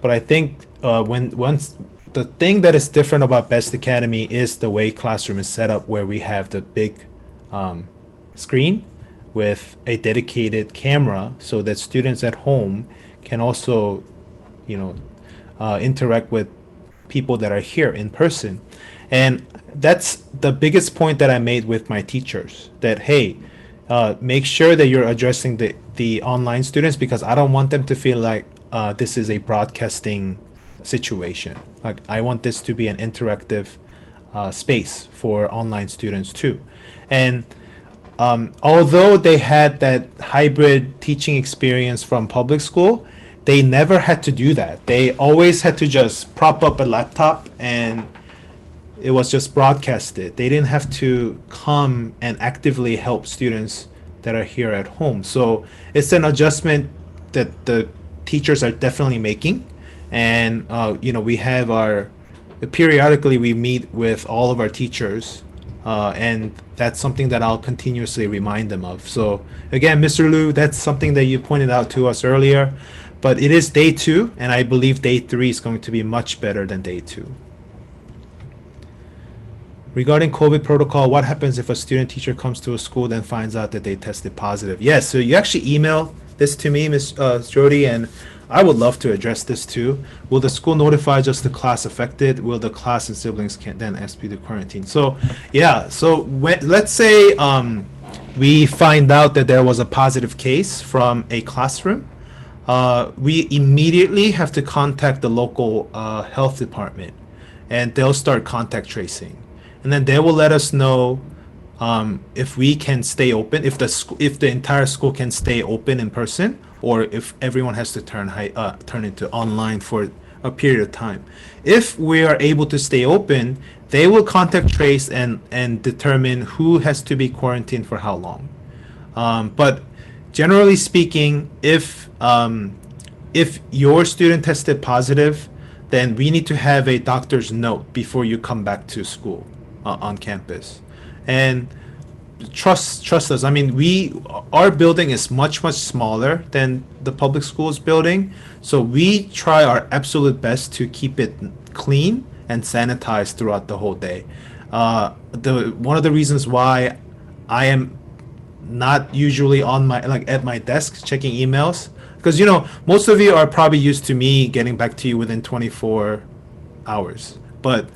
Speaker 1: But I think once the thing that is different about Best Academy is the way classroom is set up, where we have the big screen with a dedicated camera so that students at home can also interact with people that are here in person. And that's the biggest point that I made with my teachers, that hey, make sure that you're addressing the online students, because I don't want them to feel like this is a broadcasting situation. Like, I want this to be an interactive space for online students too. And although they had that hybrid teaching experience from public school, they never had to do that. They always had to just prop up a laptop and it was just broadcasted. They didn't have to come and actively help students that are here at home. So it's an adjustment that the teachers are definitely making. And we have periodically we meet with all of our teachers, and that's something that I'll continuously remind them of. So again, Mr. Liu, that's something that you pointed out to us earlier, but it is day 2, and I believe day 3 is going to be much better than day 2. Regarding COVID protocol, what happens if a student teacher comes to a school then finds out that they tested positive? Yes, so you actually email this to me, Ms. Jody, and I would love to address this too. Will the school notify just the class affected? Will the class and siblings can then SP to quarantine? So yeah, so let's say we find out that there was a positive case from a classroom, we immediately have to contact the local health department, and they'll start contact tracing, and then they will let us know if we can stay open, if the entire school can stay open in person, or if everyone has to turn into online for a period of time. If we are able to stay open, they will contact trace and determine who has to be quarantined for how long. But generally speaking, if your student tested positive, then we need to have a doctor's note before you come back to school on campus. And trust us. I mean, our building is much smaller than the public schools building, so we try our absolute best to keep it clean and sanitized throughout the whole day. One of the reasons why I am not usually at my desk checking emails, because most of you are probably used to me getting back to you within 24 hours, but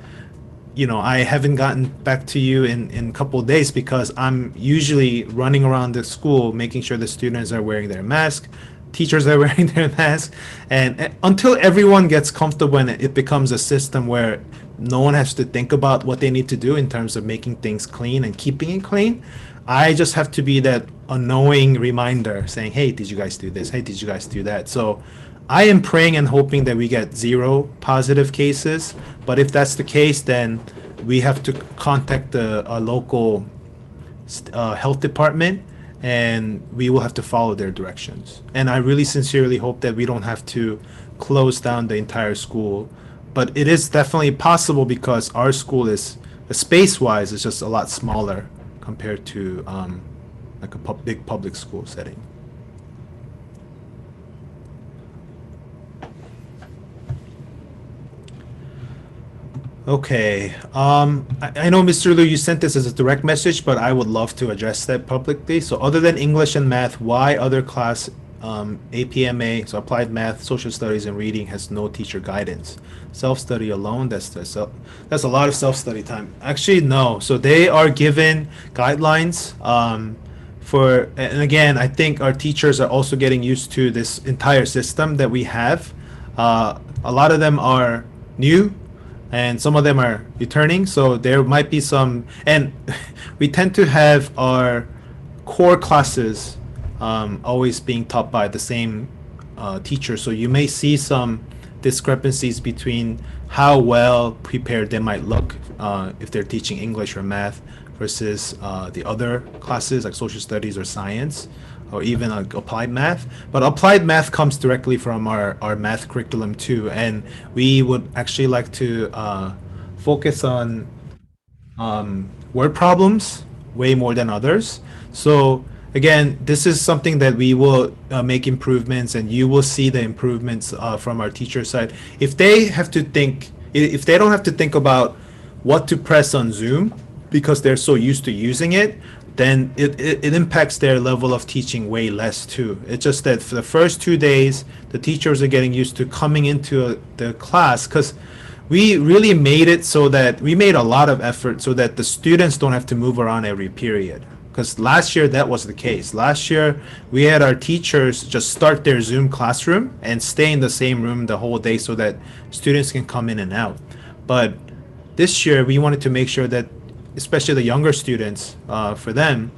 Speaker 1: I haven't gotten back to you in a couple of days because I'm usually running around the school making sure the students are wearing their mask, teachers are wearing their mask, and until everyone gets comfortable and it becomes a system where no one has to think about what they need to do in terms of making things clean and keeping it clean. I just have to be that annoying reminder saying, hey, did you guys do this? Hey, did you guys do that? So I am praying and hoping that we get zero positive cases. But if that's the case, then we have to contact the local health department and we will have to follow their directions. And I really sincerely hope that we don't have to close down the entire school. But it is definitely possible because our school is, space-wise, is just a lot smaller compared to like a big public school setting. Okay. I know, Mr. Liu, you sent this as a direct message, but I would love to address that publicly. So, other than English and math, why other class, APMA, so applied math, social studies, and reading, has no teacher guidance? Self-study alone, that's a lot of self-study time. Actually, no. So they are given guidelines and again, I think our teachers are also getting used to this entire system that we have. A lot of them are new and some of them are returning, so there might be some, and we tend to have our core classes always being taught by the same teacher, so you may see some discrepancies between how well prepared they might look if they're teaching English or math versus the other classes like social studies or science or even like applied math. But applied math comes directly from our math curriculum too, and we would actually like to focus on word problems way more than others. So again, this is something that we will make improvements, and you will see the improvements from our teacher side. If they have to think, if they don't have to think about what to press on Zoom because they're so used to using it, then it impacts their level of teaching way less too. It's just that for the first 2 days, the teachers are getting used to coming into the class because we really made it so that we made a lot of effort so that the students don't have to move around every period. Because last year that was the case. Last year we had our teachers just start their Zoom classroom and stay in the same room the whole day so that students can come in and out. But this year we wanted to make sure that especially the younger students, for them,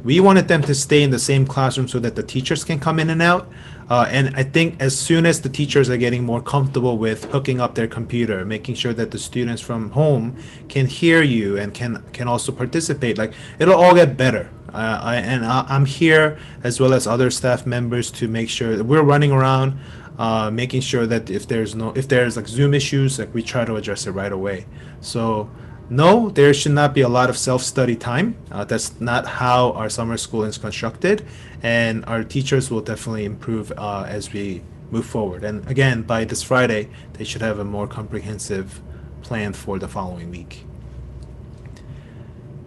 Speaker 1: we wanted them to stay in the same classroom so that the teachers can come in and out. And I think as soon as the teachers are getting more comfortable with hooking up their computer, making sure that the students from home can hear you and can also participate, like it'll all get better. I'm here as well as other staff members to make sure that we're running around, making sure that if there's like Zoom issues, like we try to address it right away. So no, there should not be a lot of self-study time. That's not how our summer school is constructed, and our teachers will definitely improve as we move forward. And again, by this Friday, they should have a more comprehensive plan for the following week.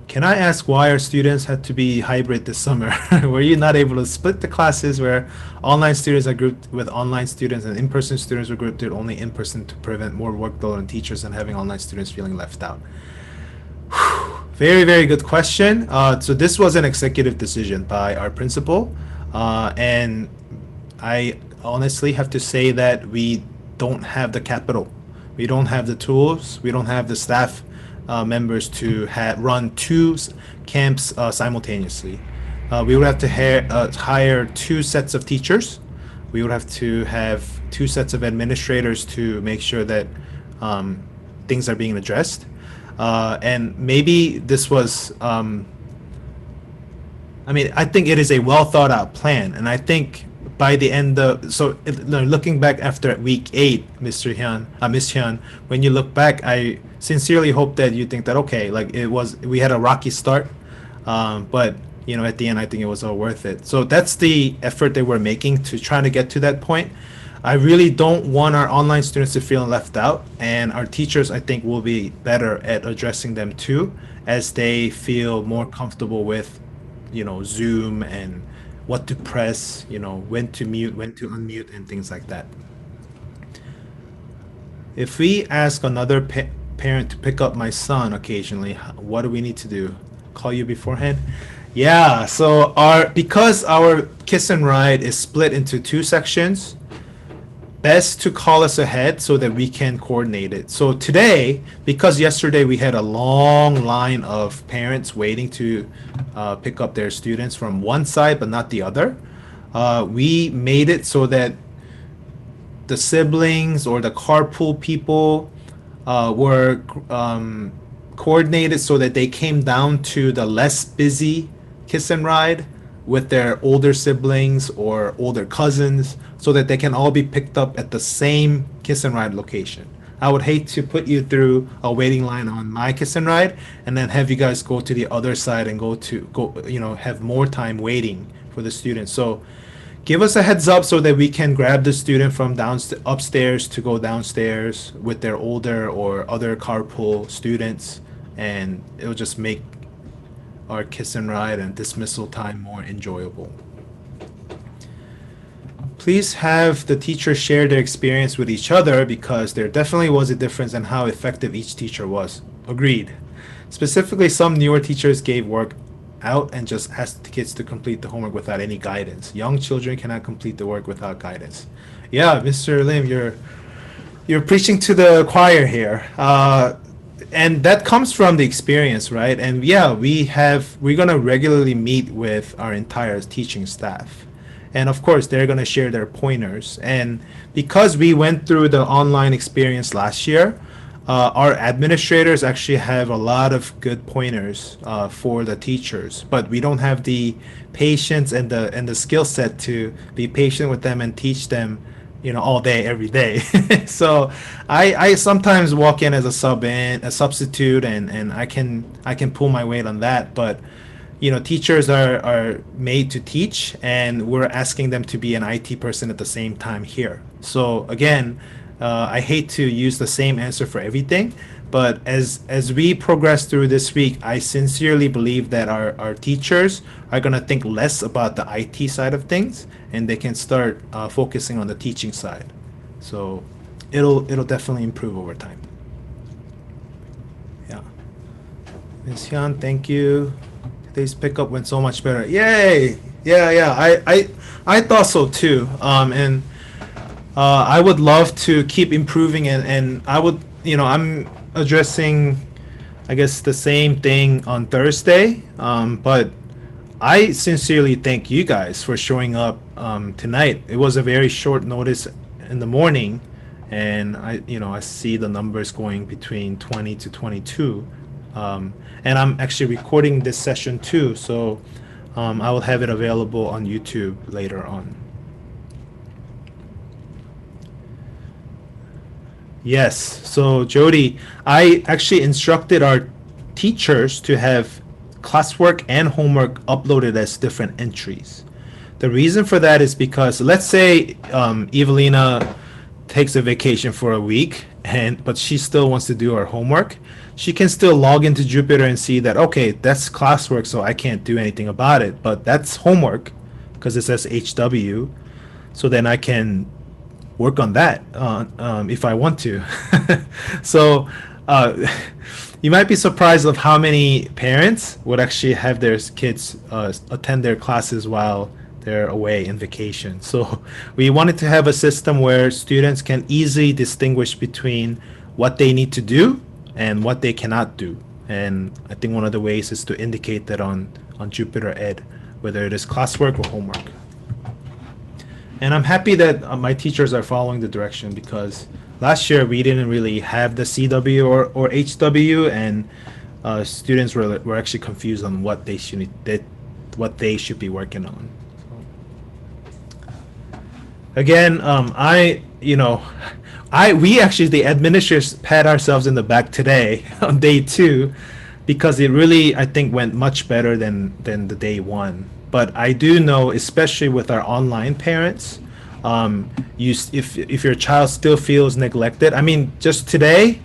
Speaker 1: Can I ask why our students had to be hybrid this summer? Were you not able to split the classes where online students are grouped with online students and in-person students were grouped with only in-person to prevent more workload on teachers and having online students feeling left out? Very, very good question. So this was an executive decision by our principal, and I honestly have to say that we don't have the capital. We don't have the tools. We don't have the staff members to run two camps simultaneously. We would have to hire two sets of teachers. We would have to have two sets of administrators to make sure that things are being addressed. And maybe this was, I think it is a well thought out plan. And I think by the end of, looking back after week 8, Miss Hyun, when you look back, I sincerely hope that you think that, okay, like we had a rocky start, but at the end, I think it was all worth it. So that's the effort that we're making to try to get to that point. I really don't want our online students to feel left out, and our teachers, I think, will be better at addressing them too, as they feel more comfortable with, Zoom and what to press, when to mute, when to unmute, and things like that. If we ask another parent to pick up my son occasionally. What do we need to do? Call you beforehand? Yeah, so because our kiss and ride is split into two sections, best to call us ahead so that we can coordinate it. So today, because yesterday we had a long line of parents waiting to pick up their students from one side but not the other, we made it so that the siblings or the carpool people were coordinated so that they came down to the less busy kiss and ride with their older siblings or older cousins so that they can all be picked up at the same kiss and ride location. I would hate to put you through a waiting line on my kiss and ride and then have you guys go to the other side and have more time waiting for the students. So give us a heads up so that we can grab the student from upstairs to go downstairs with their older or other carpool students, and it'll just make our kiss and ride and dismissal time more enjoyable. Please have the teachers share their experience with each other because there definitely was a difference in how effective each teacher was. Agreed. Specifically, some newer teachers gave work out and just asked the kids to complete the homework without any guidance. Young children cannot complete the work without guidance. Yeah, Mr. Lim, you're preaching to the choir here. And that comes from the experience, right? And yeah, we're gonna regularly meet with our entire teaching staff. And of course, they're gonna share their pointers. And because we went through the online experience last year, our administrators actually have a lot of good pointers for the teachers, but we don't have the patience and the skill set to be patient with them and teach them, all day, every day. So I sometimes walk in as a substitute, and I can pull my weight on that. But teachers are made to teach, and we're asking them to be an IT person at the same time here. So again, I hate to use the same answer for everything, but as we progress through this week, I sincerely believe that our teachers are going to think less about the IT side of things, and they can start focusing on the teaching side. So it'll definitely improve over time. Yeah. Ms. Hyun, thank you. Today's pickup went so much better. Yay! Yeah. I thought so too. And I would love to keep improving, and I would, I'm addressing, I guess, the same thing on Thursday. But I sincerely thank you guys for showing up tonight. It was a very short notice in the morning, and I see the numbers going between 20 to 22. And I'm actually recording this session too, so I will have it available on YouTube later on. Yes, so Jody, I actually instructed our teachers to have classwork and homework uploaded as different entries. The reason for that is because let's say Evelina takes a vacation for a week, but she still wants to do her homework. She can still log into Jupyter and see that, okay, that's classwork, so I can't do anything about it, but that's homework because it says HW. So then I can work on that if I want to. So you might be surprised of how many parents would actually have their kids attend their classes while they're away in vacation. So we wanted to have a system where students can easily distinguish between what they need to do and what they cannot do. And I think one of the ways is to indicate that on Jupyter Ed, whether it is classwork or homework. And I'm happy that my teachers are following the direction, because last year we didn't really have the CW or HW, and students were actually confused on what they should be working on. Again, we actually, the administrators, pat ourselves in the back today on day 2, because it really, I think, went much better than the day 1. But I do know, especially with our online parents, if your child still feels neglected. I mean, just today,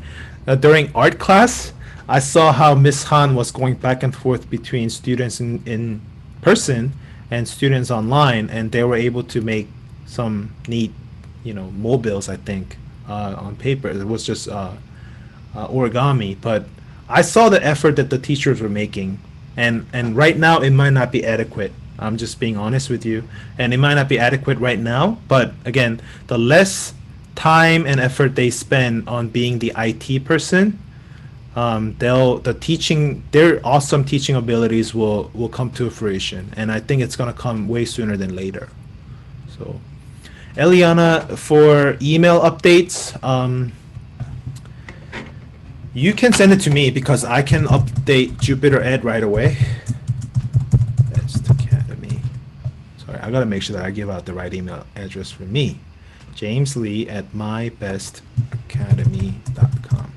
Speaker 1: during art class, I saw how Miss Han was going back and forth between students in person and students online, and they were able to make some neat, mobiles, I think, on paper. It was just origami, but I saw the effort that the teachers were making, and right now it might not be adequate. I'm just being honest with you, and it might not be adequate right now. But again, the less time and effort they spend on being the IT person, their awesome teaching abilities will come to fruition, and I think it's gonna come way sooner than later. So, Eliana, for email updates, you can send it to me because I can update Jupiter Ed right away. Best Academy. Sorry, I gotta make sure that I give out the right email address for me. James Lee at mybestacademy.com.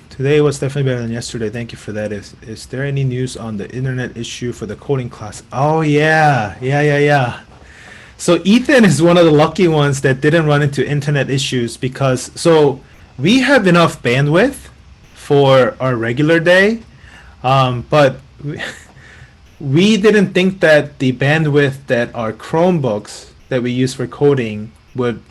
Speaker 1: Today was definitely better than yesterday. Thank you for that. Is there any news on the internet issue for the coding class? Oh yeah. So Ethan is one of the lucky ones that didn't run into internet issues because we have enough bandwidth for our regular day, but we didn't think that the bandwidth that our Chromebooks that we use for coding would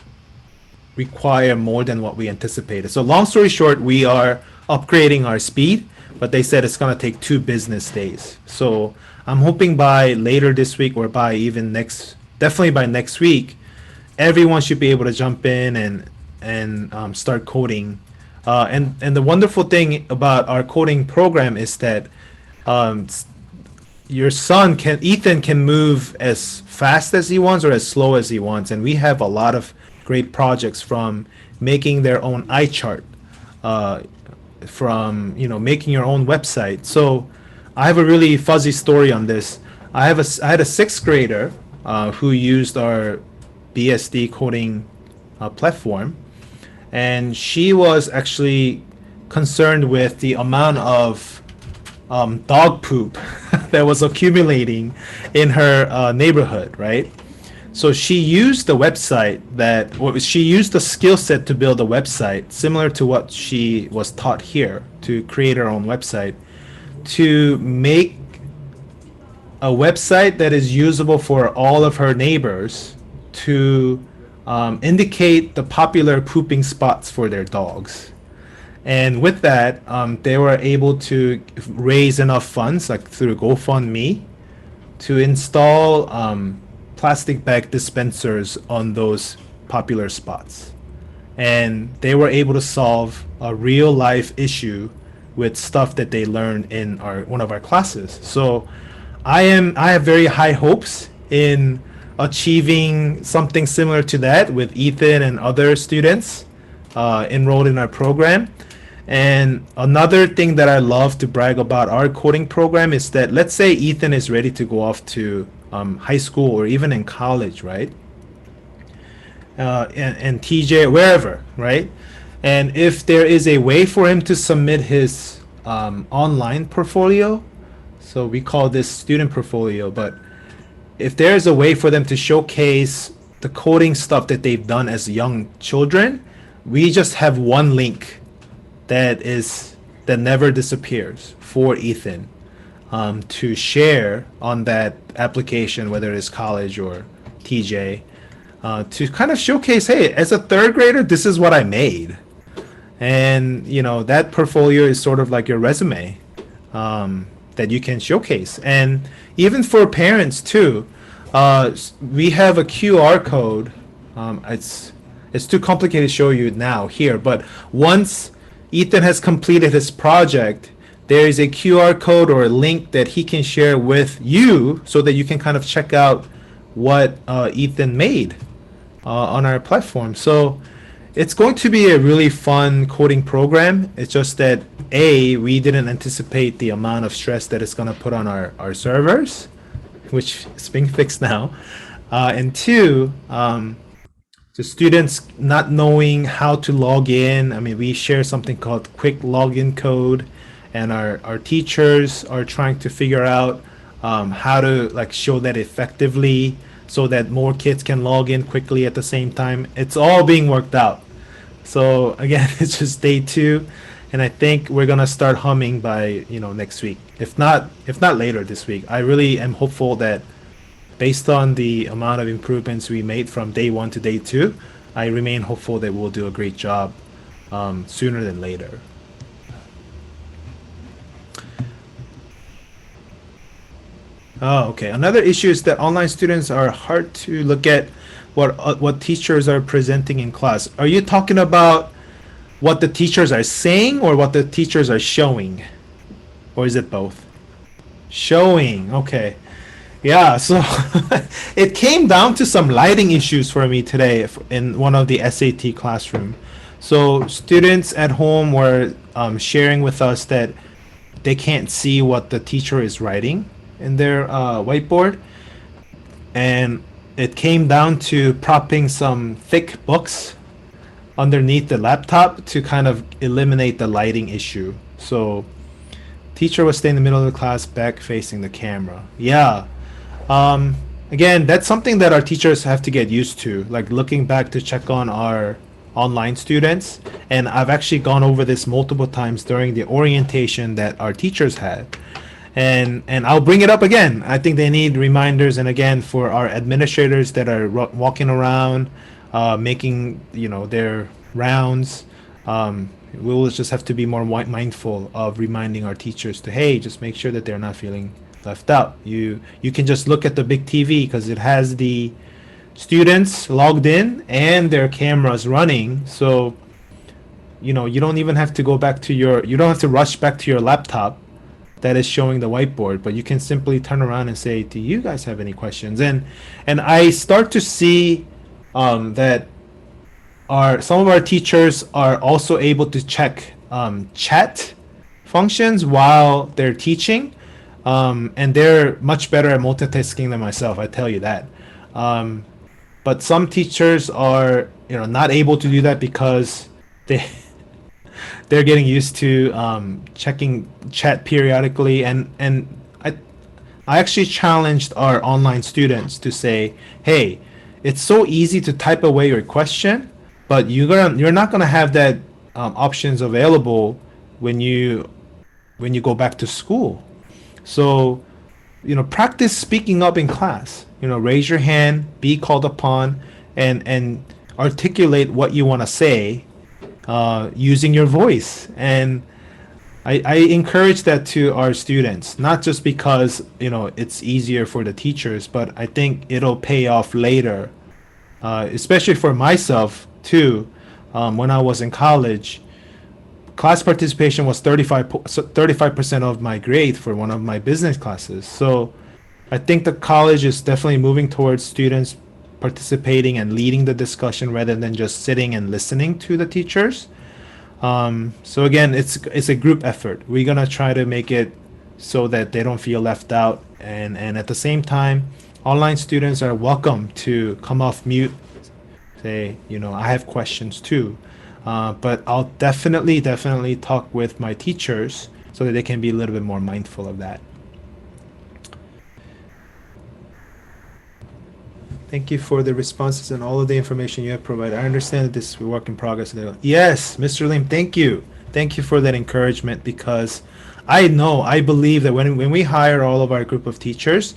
Speaker 1: require more than what we anticipated. So long story short, we are upgrading our speed, but they said it's going to take 2 business days. So I'm hoping by later this week or by even definitely by next week, everyone should be able to jump in and start coding. And the wonderful thing about our coding program is that your son Ethan can move as fast as he wants or as slow as he wants, and we have a lot of great projects from making their own eye chart, from making your own website. So I have a really fuzzy story on this. I had a 6th grader who used our BSD coding platform, and she was actually concerned with the amount of dog poop that was accumulating in her neighborhood, right? So she used the she used the skill set to build a website similar to what she was taught here, to create her own website, to make a website that is usable for all of her neighbors, to indicate the popular pooping spots for their dogs. And with that, they were able to raise enough funds, like through GoFundMe, to install plastic bag dispensers on those popular spots. And they were able to solve a real life issue with stuff that they learned in one of our classes. So I have very high hopes in achieving something similar to that with Ethan and other students enrolled in our program. And another thing that I love to brag about our coding program is that, let's say Ethan is ready to go off to high school or even in college, right? And TJ, wherever, right? And if there is a way for him to submit his online portfolio, so we call this student portfolio, but if there is a way for them to showcase the coding stuff that they've done as young children, we just have one link that never disappears for Ethan to share on that application, whether it's college or TJ, to kind of showcase, hey, as a 3rd grader, this is what I made. And that portfolio is sort of like your resume that you can showcase. And even for parents too, we have a QR code. It's too complicated to show you now here, but once Ethan has completed his project, there is a QR code or a link that he can share with you so that you can kind of check out what Ethan made on our platform. So it's going to be a really fun coding program. It's just that we didn't anticipate the amount of stress that it's going to put on our servers, which is being fixed now. And 2, the students not knowing how to log in. I mean, we share something called quick login code, and our teachers are trying to figure out how to show that effectively so that more kids can log in quickly at the same time. It's all being worked out. So again, it's just day 2, and I think we're gonna start humming by next week, if not later this week. I really am hopeful that, based on the amount of improvements we made from day 1 to day 2, I remain hopeful that we'll do a great job sooner than later. Oh, okay. Another issue is that online students are hard to look at what teachers are presenting in class. Are you talking about what the teachers are saying or what the teachers are showing? Or is it both? Showing. Okay. Yeah, so it came down to some lighting issues for me today in one of the SAT classroom. So students at home were sharing with us that they can't see what the teacher is writing in their whiteboard, and it came down to propping some thick books underneath the laptop to kind of eliminate the lighting issue. So teacher was staying in the middle of the class, back facing the camera. Yeah. Again, that's something that our teachers have to get used to, like looking back to check on our online students. And I've actually gone over this multiple times during the orientation that our teachers had. And I'll bring it up again. I think they need reminders, and again, for our administrators that are walking around, making their rounds. We will just have to be more mindful of reminding our teachers to, hey, just make sure that they're not feeling left out. You can just look at the big TV because it has the students logged in and their cameras running. So you don't even have to you don't have to rush back to your laptop that is showing the whiteboard, but you can simply turn around and say, do you guys have any questions? And I start to see that some of our teachers are also able to check chat functions while they're teaching, and they're much better at multitasking than myself, I tell you that. But some teachers are not able to do that because they're getting used to checking chat periodically, and I actually challenged our online students to say, hey, it's so easy to type away your question, but you're not gonna have that options available when you go back to school. So practice speaking up in class. Raise your hand, be called upon, and articulate what you want to say using your voice. And I encourage that to our students, not just because it's easier for the teachers, but I think it'll pay off later, especially for myself too. When I was in college, class participation was 35% of my grade for one of my business classes. So I think the college is definitely moving towards students participating and leading the discussion rather than just sitting and listening to the teachers. So again, it's a group effort. We're gonna try to make it so that they don't feel left out, and at the same time, online students are welcome to come off mute, say, I have questions too. But I'll definitely talk with my teachers so that they can be a little bit more mindful of that. Thank you for the responses and all of the information you have provided. I understand that this is a work in progress. Yes, Mr. Lim, thank you. Thank you for that encouragement, because I believe that when we hire all of our group of teachers,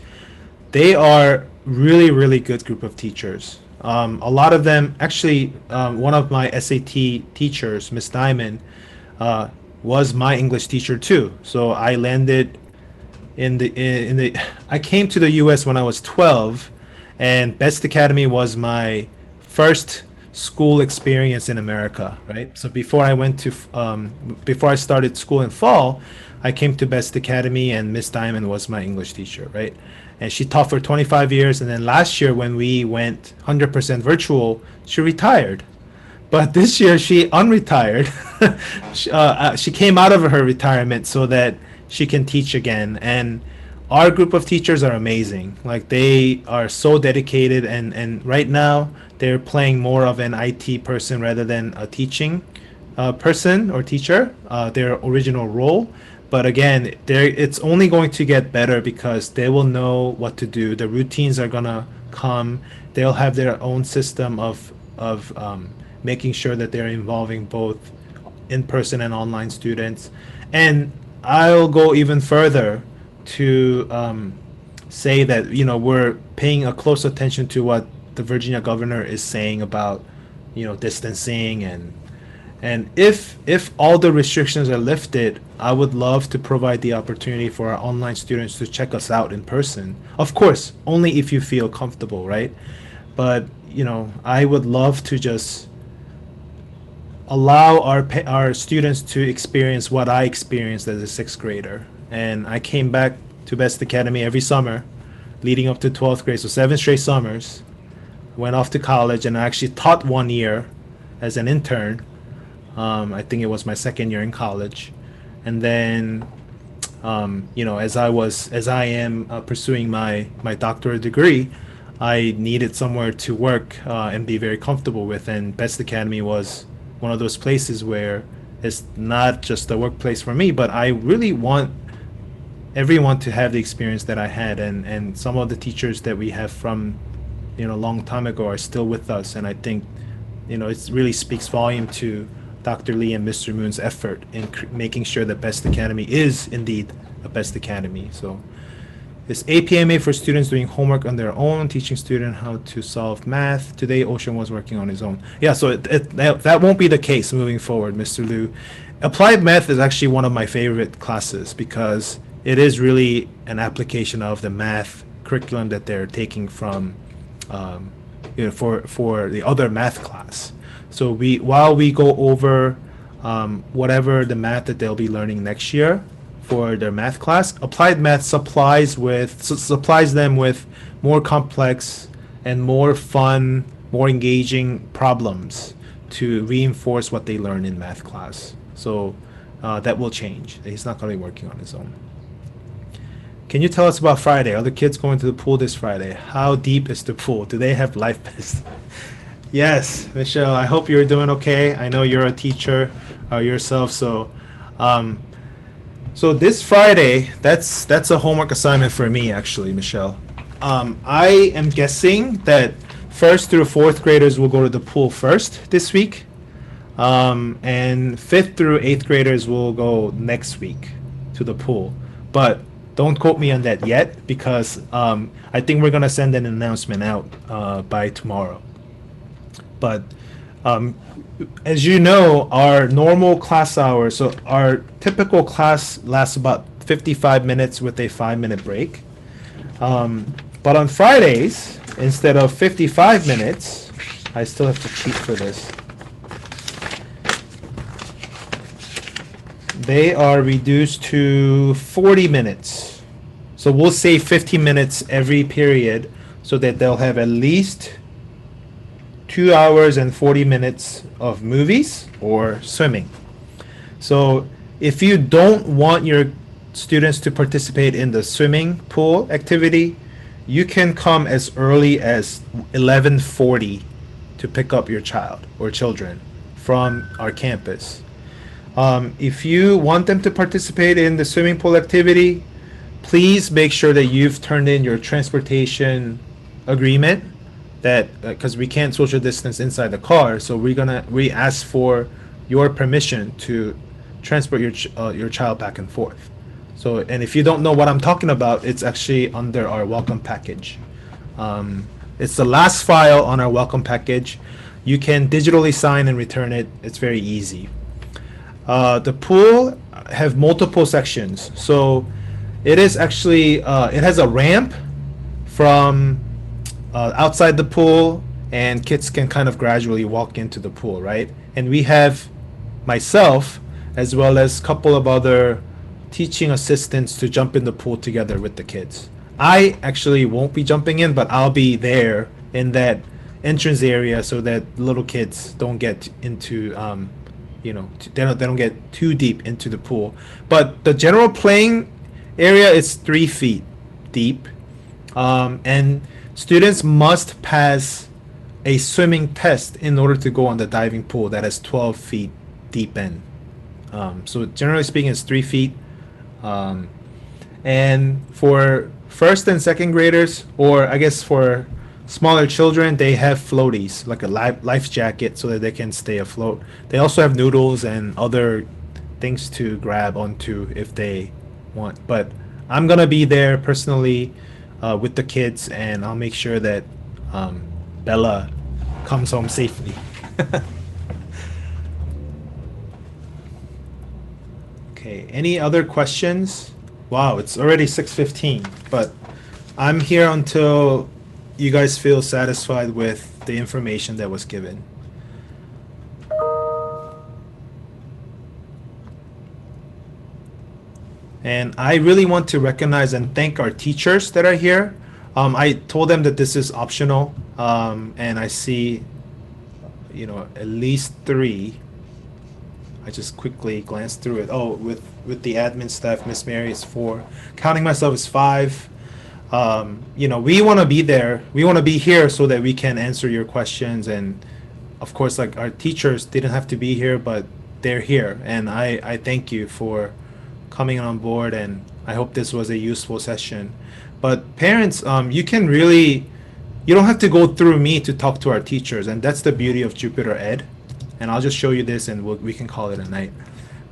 Speaker 1: they are really, really good group of teachers. A lot of them, actually, one of my SAT teachers, Miss Diamond, was my English teacher too. So I landed I came to the U.S. when I was 12, and Best Academy was my first school experience in America, right? So before I started school in fall, I came to Best Academy, and Miss Diamond was my English teacher, right? And she taught for 25 years, and then last year when we went 100% virtual, she retired. But this year she unretired. She came out of her retirement so that she can teach again. And our group of teachers are amazing. Like, they are so dedicated, and right now they're playing more of an IT person rather than a teaching person or teacher, their original role. But again, it's only going to get better because they will know what to do. The routines are gonna come. They'll have their own system of making sure that they're involving both in-person and online students. And I'll go even further to say that we're paying a close attention to what the Virginia governor is saying about distancing, and if all the restrictions are lifted, I would love to provide the opportunity for our online students to check us out in person. Of course, only if you feel comfortable, right? But I would love to just allow our students to experience what I experienced as a sixth grader. And I came back to Best Academy every summer, leading up to 12th grade, so 7 straight summers. Went off to college, and I actually taught 1 year as an intern. I think it was my second year in college, and then as I am pursuing my doctorate degree, I needed somewhere to work and be very comfortable with, and Best Academy was one of those places where it's not just a workplace for me, but I really want everyone to have the experience that I had, and some of the teachers that we have from a long time ago are still with us, and I think it really speaks volume to Dr. Lee and Mr. Moon's effort in making sure that Best Academy is indeed a Best Academy. So it's APMA for students doing homework on their own, teaching students how to solve math. Today, Ocean was working on his own. Yeah, so that won't be the case moving forward, Mr. Liu. Applied math is actually one of my favorite classes because it is really an application of the math curriculum that they're taking from for the other math class. So while we go over whatever the math that they'll be learning next year for their math class, applied math supplies them with more complex and more fun, more engaging problems to reinforce what they learn in math class. So that will change. He's not going to be working on his own. Can you tell us about Friday? Are the kids going to the pool this Friday? How deep is the pool? Do they have life vests? Yes, Michelle, I hope you're doing okay. I know you're a teacher yourself, so this Friday, that's a homework assignment for me, actually, Michelle. I am guessing that 1st through 4th graders will go to the pool first this week, and 5th through 8th graders will go next week to the pool. But don't quote me on that yet, because I think we're gonna send an announcement out by tomorrow. But as you know, our normal class hours, so our typical class lasts about 55 minutes with a 5-minute break. But on Fridays, instead of 55 minutes, I still have to cheat for this. They are reduced to 40 minutes. So we'll save 15 minutes every period so that they'll have at least 2 hours and 40 minutes of movies or swimming. So if you don't want your students to participate in the swimming pool activity, you can come as early as 11:40 to pick up your child or children from our campus. If you want them to participate in the swimming pool activity, please make sure that you've turned in your transportation agreement, that because we can't social distance inside the car, so we ask for your permission to transport your child back and forth. So, and if you don't know what I'm talking about, it's actually under our welcome package. It's the last file on our welcome package. You can digitally sign and return it. It's very easy. The pool have multiple sections, so it is actually it has a ramp from outside the pool, and kids can kind of gradually walk into the pool, right? And we have myself as well as a couple of other teaching assistants to jump in the pool together with the kids. I actually won't be jumping in, but I'll be there in that entrance area so that little kids don't get into they don't get too deep into the pool. But the general playing area is 3 feet deep, and students must pass a swimming test in order to go on the diving pool that is 12 feet deep in. So generally speaking, it's 3 feet. And for first and second graders, or I guess for smaller children, they have floaties, like a life jacket, so that they can stay afloat. They also have noodles and other things to grab onto if they want. But I'm gonna be there personally with the kids, and I'll make sure that Bella comes home safely. Okay, any other questions? Wow, it's already 6:15, but I'm here until you guys feel satisfied with the information that was given. And I really want to recognize and thank our teachers that are here. I told them that this is optional, and I see, at least three. I just quickly glanced through it. Oh, with the admin staff, Miss Mary is four. Counting myself is five. We want to be there. We want to be here so that we can answer your questions. And of course, like our teachers didn't have to be here, but they're here. And I thank you for coming on board. And I hope this was a useful session. But parents, you don't have to go through me to talk to our teachers. And that's the beauty of Jupiter Ed. And I'll just show you this and we can call it a night.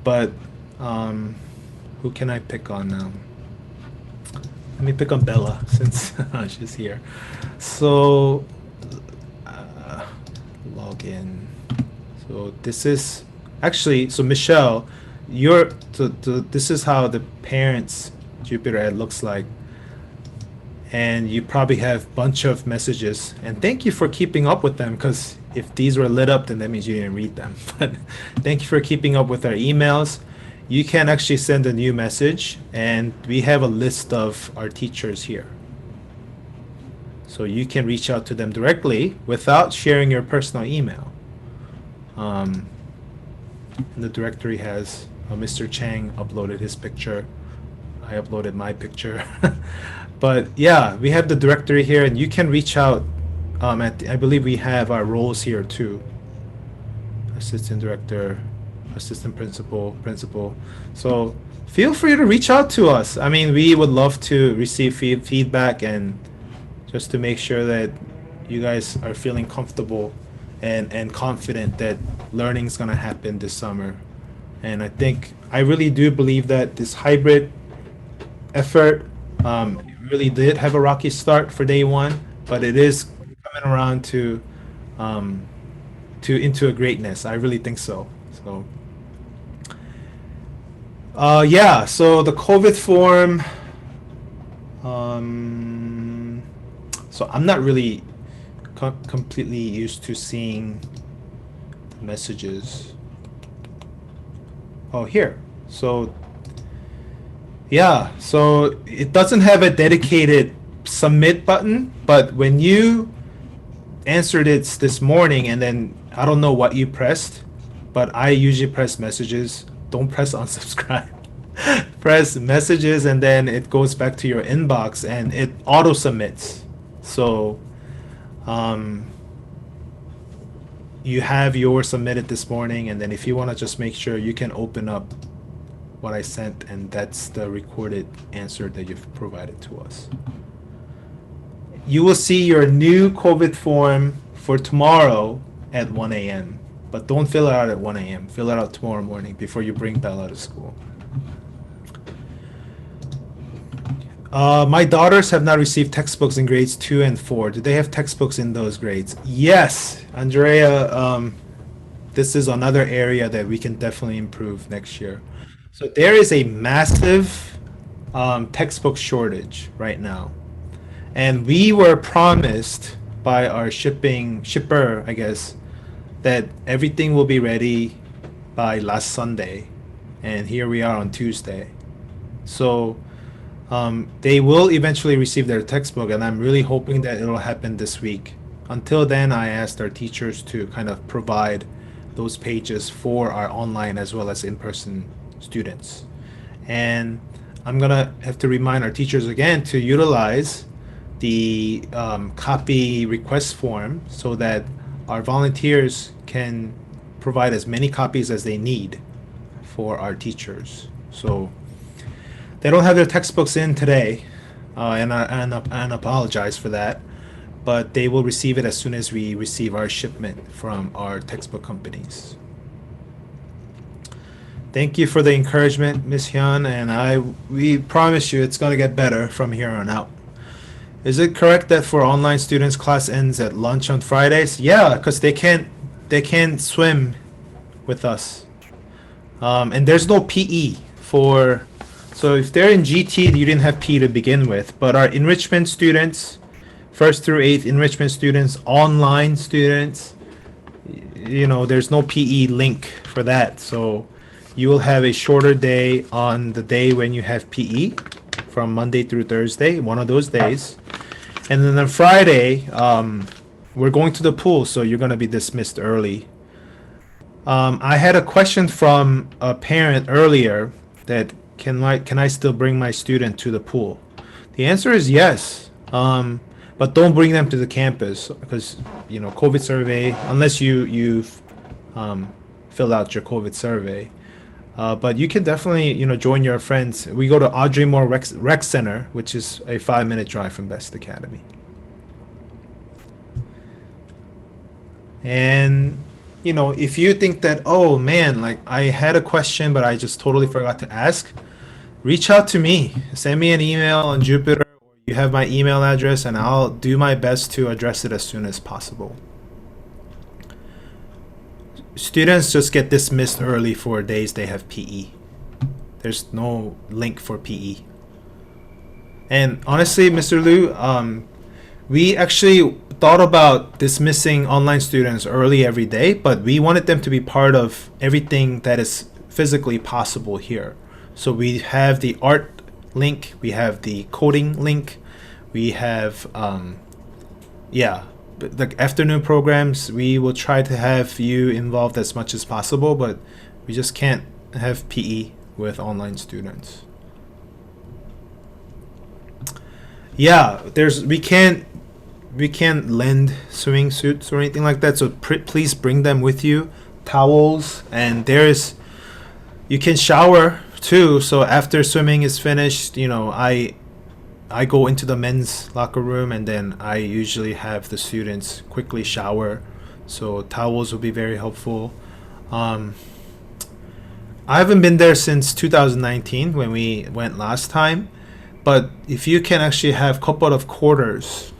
Speaker 1: But who can I pick on now? Let me pick on Bella since she's here. So log in. So this is actually, so Michelle, this is how the parents Jupiter Ed looks like. And you probably have a bunch of messages. And thank you for keeping up with them, because if these were lit up, then that means you didn't read them. But thank you for keeping up with our emails. You can actually send a new message, and we have a list of our teachers here. So you can reach out to them directly without sharing your personal email. And the directory has Mr. Chang uploaded his picture. I uploaded my picture. But yeah, we have the directory here, and you can reach out. I believe we have our roles here too. Assistant director, assistant principal, principal. So feel free to reach out to us. I mean, we would love to receive feedback, and just to make sure that you guys are feeling comfortable and confident that learning is going to happen this summer. And I really do believe that this hybrid effort really did have a rocky start for day one, but it is coming around to into a greatness. I really think so. So yeah, so the COVID form, so I'm not really completely used to seeing the messages. Oh, here. So yeah, so it doesn't have a dedicated submit button, but when you answered it this morning, and then I don't know what you pressed, but I usually press messages. Don't press unsubscribe. Press messages, and then it goes back to your inbox and it auto submits. So you have yours submitted this morning, and then if you want to just make sure, you can open up what I sent, and that's the recorded answer that you've provided to us. You will see your new COVID form for tomorrow at 1 a.m. But don't fill it out at 1 a.m. Fill it out tomorrow morning before you bring Bella to school. My daughters have not received textbooks in grades 2 and 4. Do they have textbooks in those grades? Yes, Andrea. This is another area that we can definitely improve next year. So there is a massive textbook shortage right now. And we were promised by our shipper, I guess, that everything will be ready by last Sunday. And here we are on Tuesday. So they will eventually receive their textbook, and I'm really hoping that it'll happen this week. Until then, I asked our teachers to kind of provide those pages for our online as well as in-person students. And I'm gonna have to remind our teachers again to utilize the copy request form so that our volunteers can provide as many copies as they need for our teachers. So they don't have their textbooks in today, and I apologize for that, but they will receive it as soon as we receive our shipment from our textbook companies. Thank you for the encouragement, Miss Hyun, and we promise you it's going to get better from here on out. Is it correct that for online students, class ends at lunch on Fridays? Yeah, because they can't they can't swim with us. And there's no PE for, so if they're in GT, you didn't have PE to begin with. But our enrichment students, first through eighth enrichment students, online students, there's no PE link for that. So you will have a shorter day on the day when you have PE from Monday through Thursday, one of those days. And then on Friday, we're going to the pool, so you're going to be dismissed early. I had a question from a parent earlier that can I still bring my student to the pool? The answer is yes. But don't bring them to the campus because COVID survey, unless you've filled out your COVID survey. But you can definitely join your friends. We go to Audrey Moore Rec Center, which is a 5-minute drive from Best Academy. And if you think that, oh man, like I had a question but I just totally forgot to ask, reach out to me. Send me an email on Jupiter, or you have my email address, and I'll do my best to address it as soon as possible. Students just get dismissed early for days they have PE. There's no link for PE. And honestly, Mr. Liu, we actually thought about dismissing online students early every day, but we wanted them to be part of everything that is physically possible here. So we have the art link, we have the coding link, we have the afternoon programs. We will try to have you involved as much as possible, but we just can't have PE with online students. Yeah, we can't lend swimming suits or anything like that, so please bring them with you. Towels, and you can shower too. So after swimming is finished, I go into the men's locker room, and then I usually have the students quickly shower. So towels will be very helpful. I haven't been there since 2019 when we went last time, but if you can actually have a couple of quarters,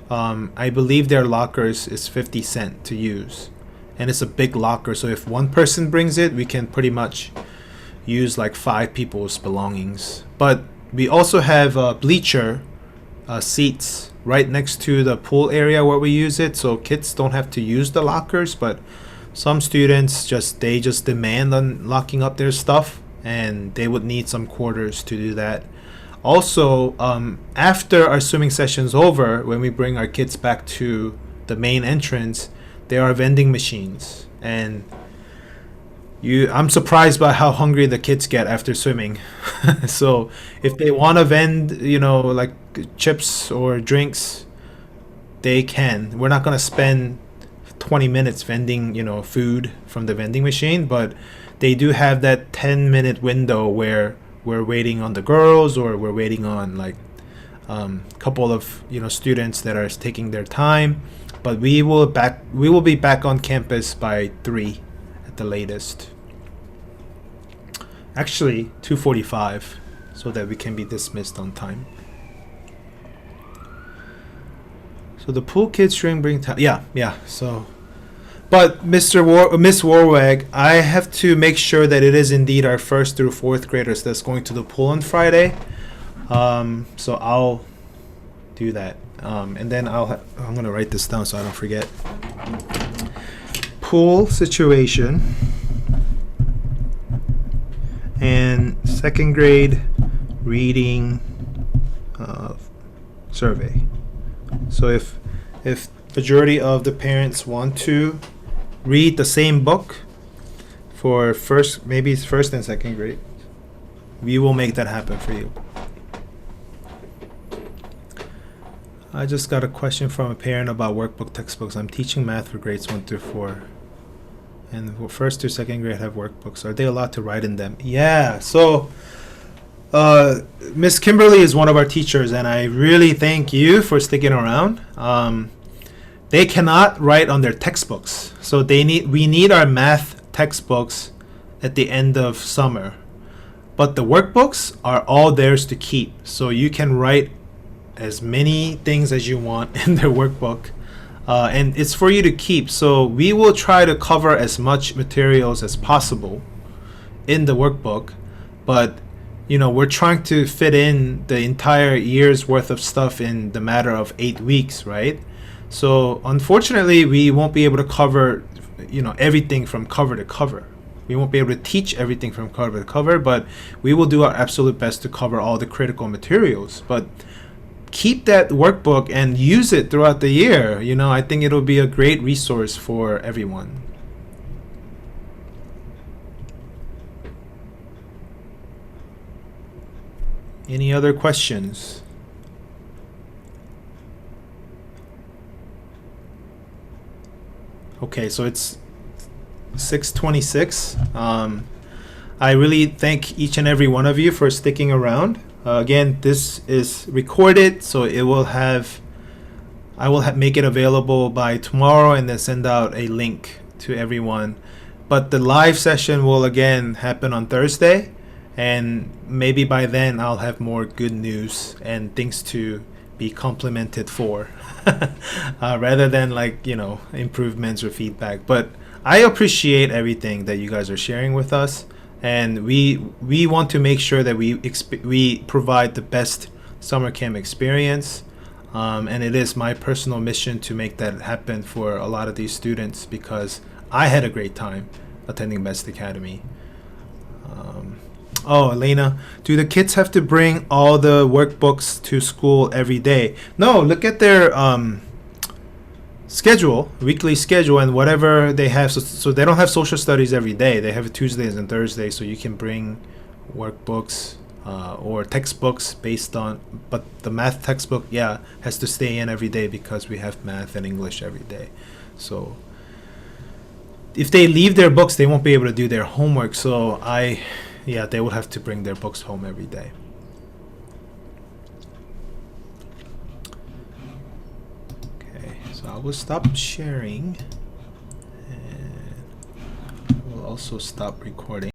Speaker 1: I believe their lockers is 50 cents to use, and it's a big locker. So if one person brings it, we can pretty much use like 5 people's belongings. But we also have bleacher seats right next to the pool area where we use it, so kids don't have to use the lockers, but some students just demand on locking up their stuff, and they would need some quarters to do that. Also, after our swimming session's over, when we bring our kids back to the main entrance, there are vending machines, and I'm surprised by how hungry the kids get after swimming. So if they want to vend, like chips or drinks, they can. We're not going to spend 20 minutes vending, food from the vending machine, but they do have that 10-minute window where we're waiting on the girls, or we're waiting on like couple of students that are taking their time. But we will be back on campus by 3 at the latest. Actually 2:45, so that we can be dismissed on time. So the pool kids shouldn't bring time. Yeah. So, but Miss Warwag, I have to make sure that it is indeed our 1st through 4th graders that's going to the pool on Friday. So I'll do that, and then I'm gonna write this down so I don't forget. Pool situation and 2nd grade reading survey. So if majority of the parents want to read the same book for maybe it's 1st and 2nd grade, we will make that happen for you. I just got a question from a parent about workbook textbooks. I'm teaching math for grades 1 through 4. And 1st through 2nd grade have workbooks. Are they allowed to write in them? Yeah. So Miss Kimberly is one of our teachers, and I really thank you for sticking around. They cannot write on their textbooks, so we need our math textbooks at the end of summer. But the workbooks are all theirs to keep, so you can write as many things as you want in their workbook. and it's for you to keep. So we will try to cover as much materials as possible in the workbook, but we're trying to fit in the entire year's worth of stuff in the matter of 8 weeks, right? So unfortunately, we won't be able to cover everything from cover to cover. We won't be able to teach everything from cover to cover, but we will do our absolute best to cover all the critical materials. But keep that workbook and use it throughout the year. I think it'll be a great resource for everyone. Any other questions? Okay, so it's 6:26. I really thank each and every one of you for sticking around. Again, this is recorded, so I will make it available by tomorrow and then send out a link to everyone. But the live session will again happen on Thursday, and maybe by then I'll have more good news and things to be complimented for rather than improvements or feedback. But I appreciate everything that you guys are sharing with us, and we want to make sure that we provide the best summer camp experience, and it is my personal mission to make that happen for a lot of these students, because I had a great time attending Best Academy. Oh, Elena, do the kids have to bring all the workbooks to school every day? No, look at their weekly schedule, and whatever they have. So they don't have social studies every day. They have Tuesdays and Thursdays, so you can bring workbooks or textbooks but the math textbook, has to stay in every day because we have math and English every day. So if they leave their books, they won't be able to do their homework. So they will have to bring their books home every day. Okay, so I will stop sharing, and we'll also stop recording.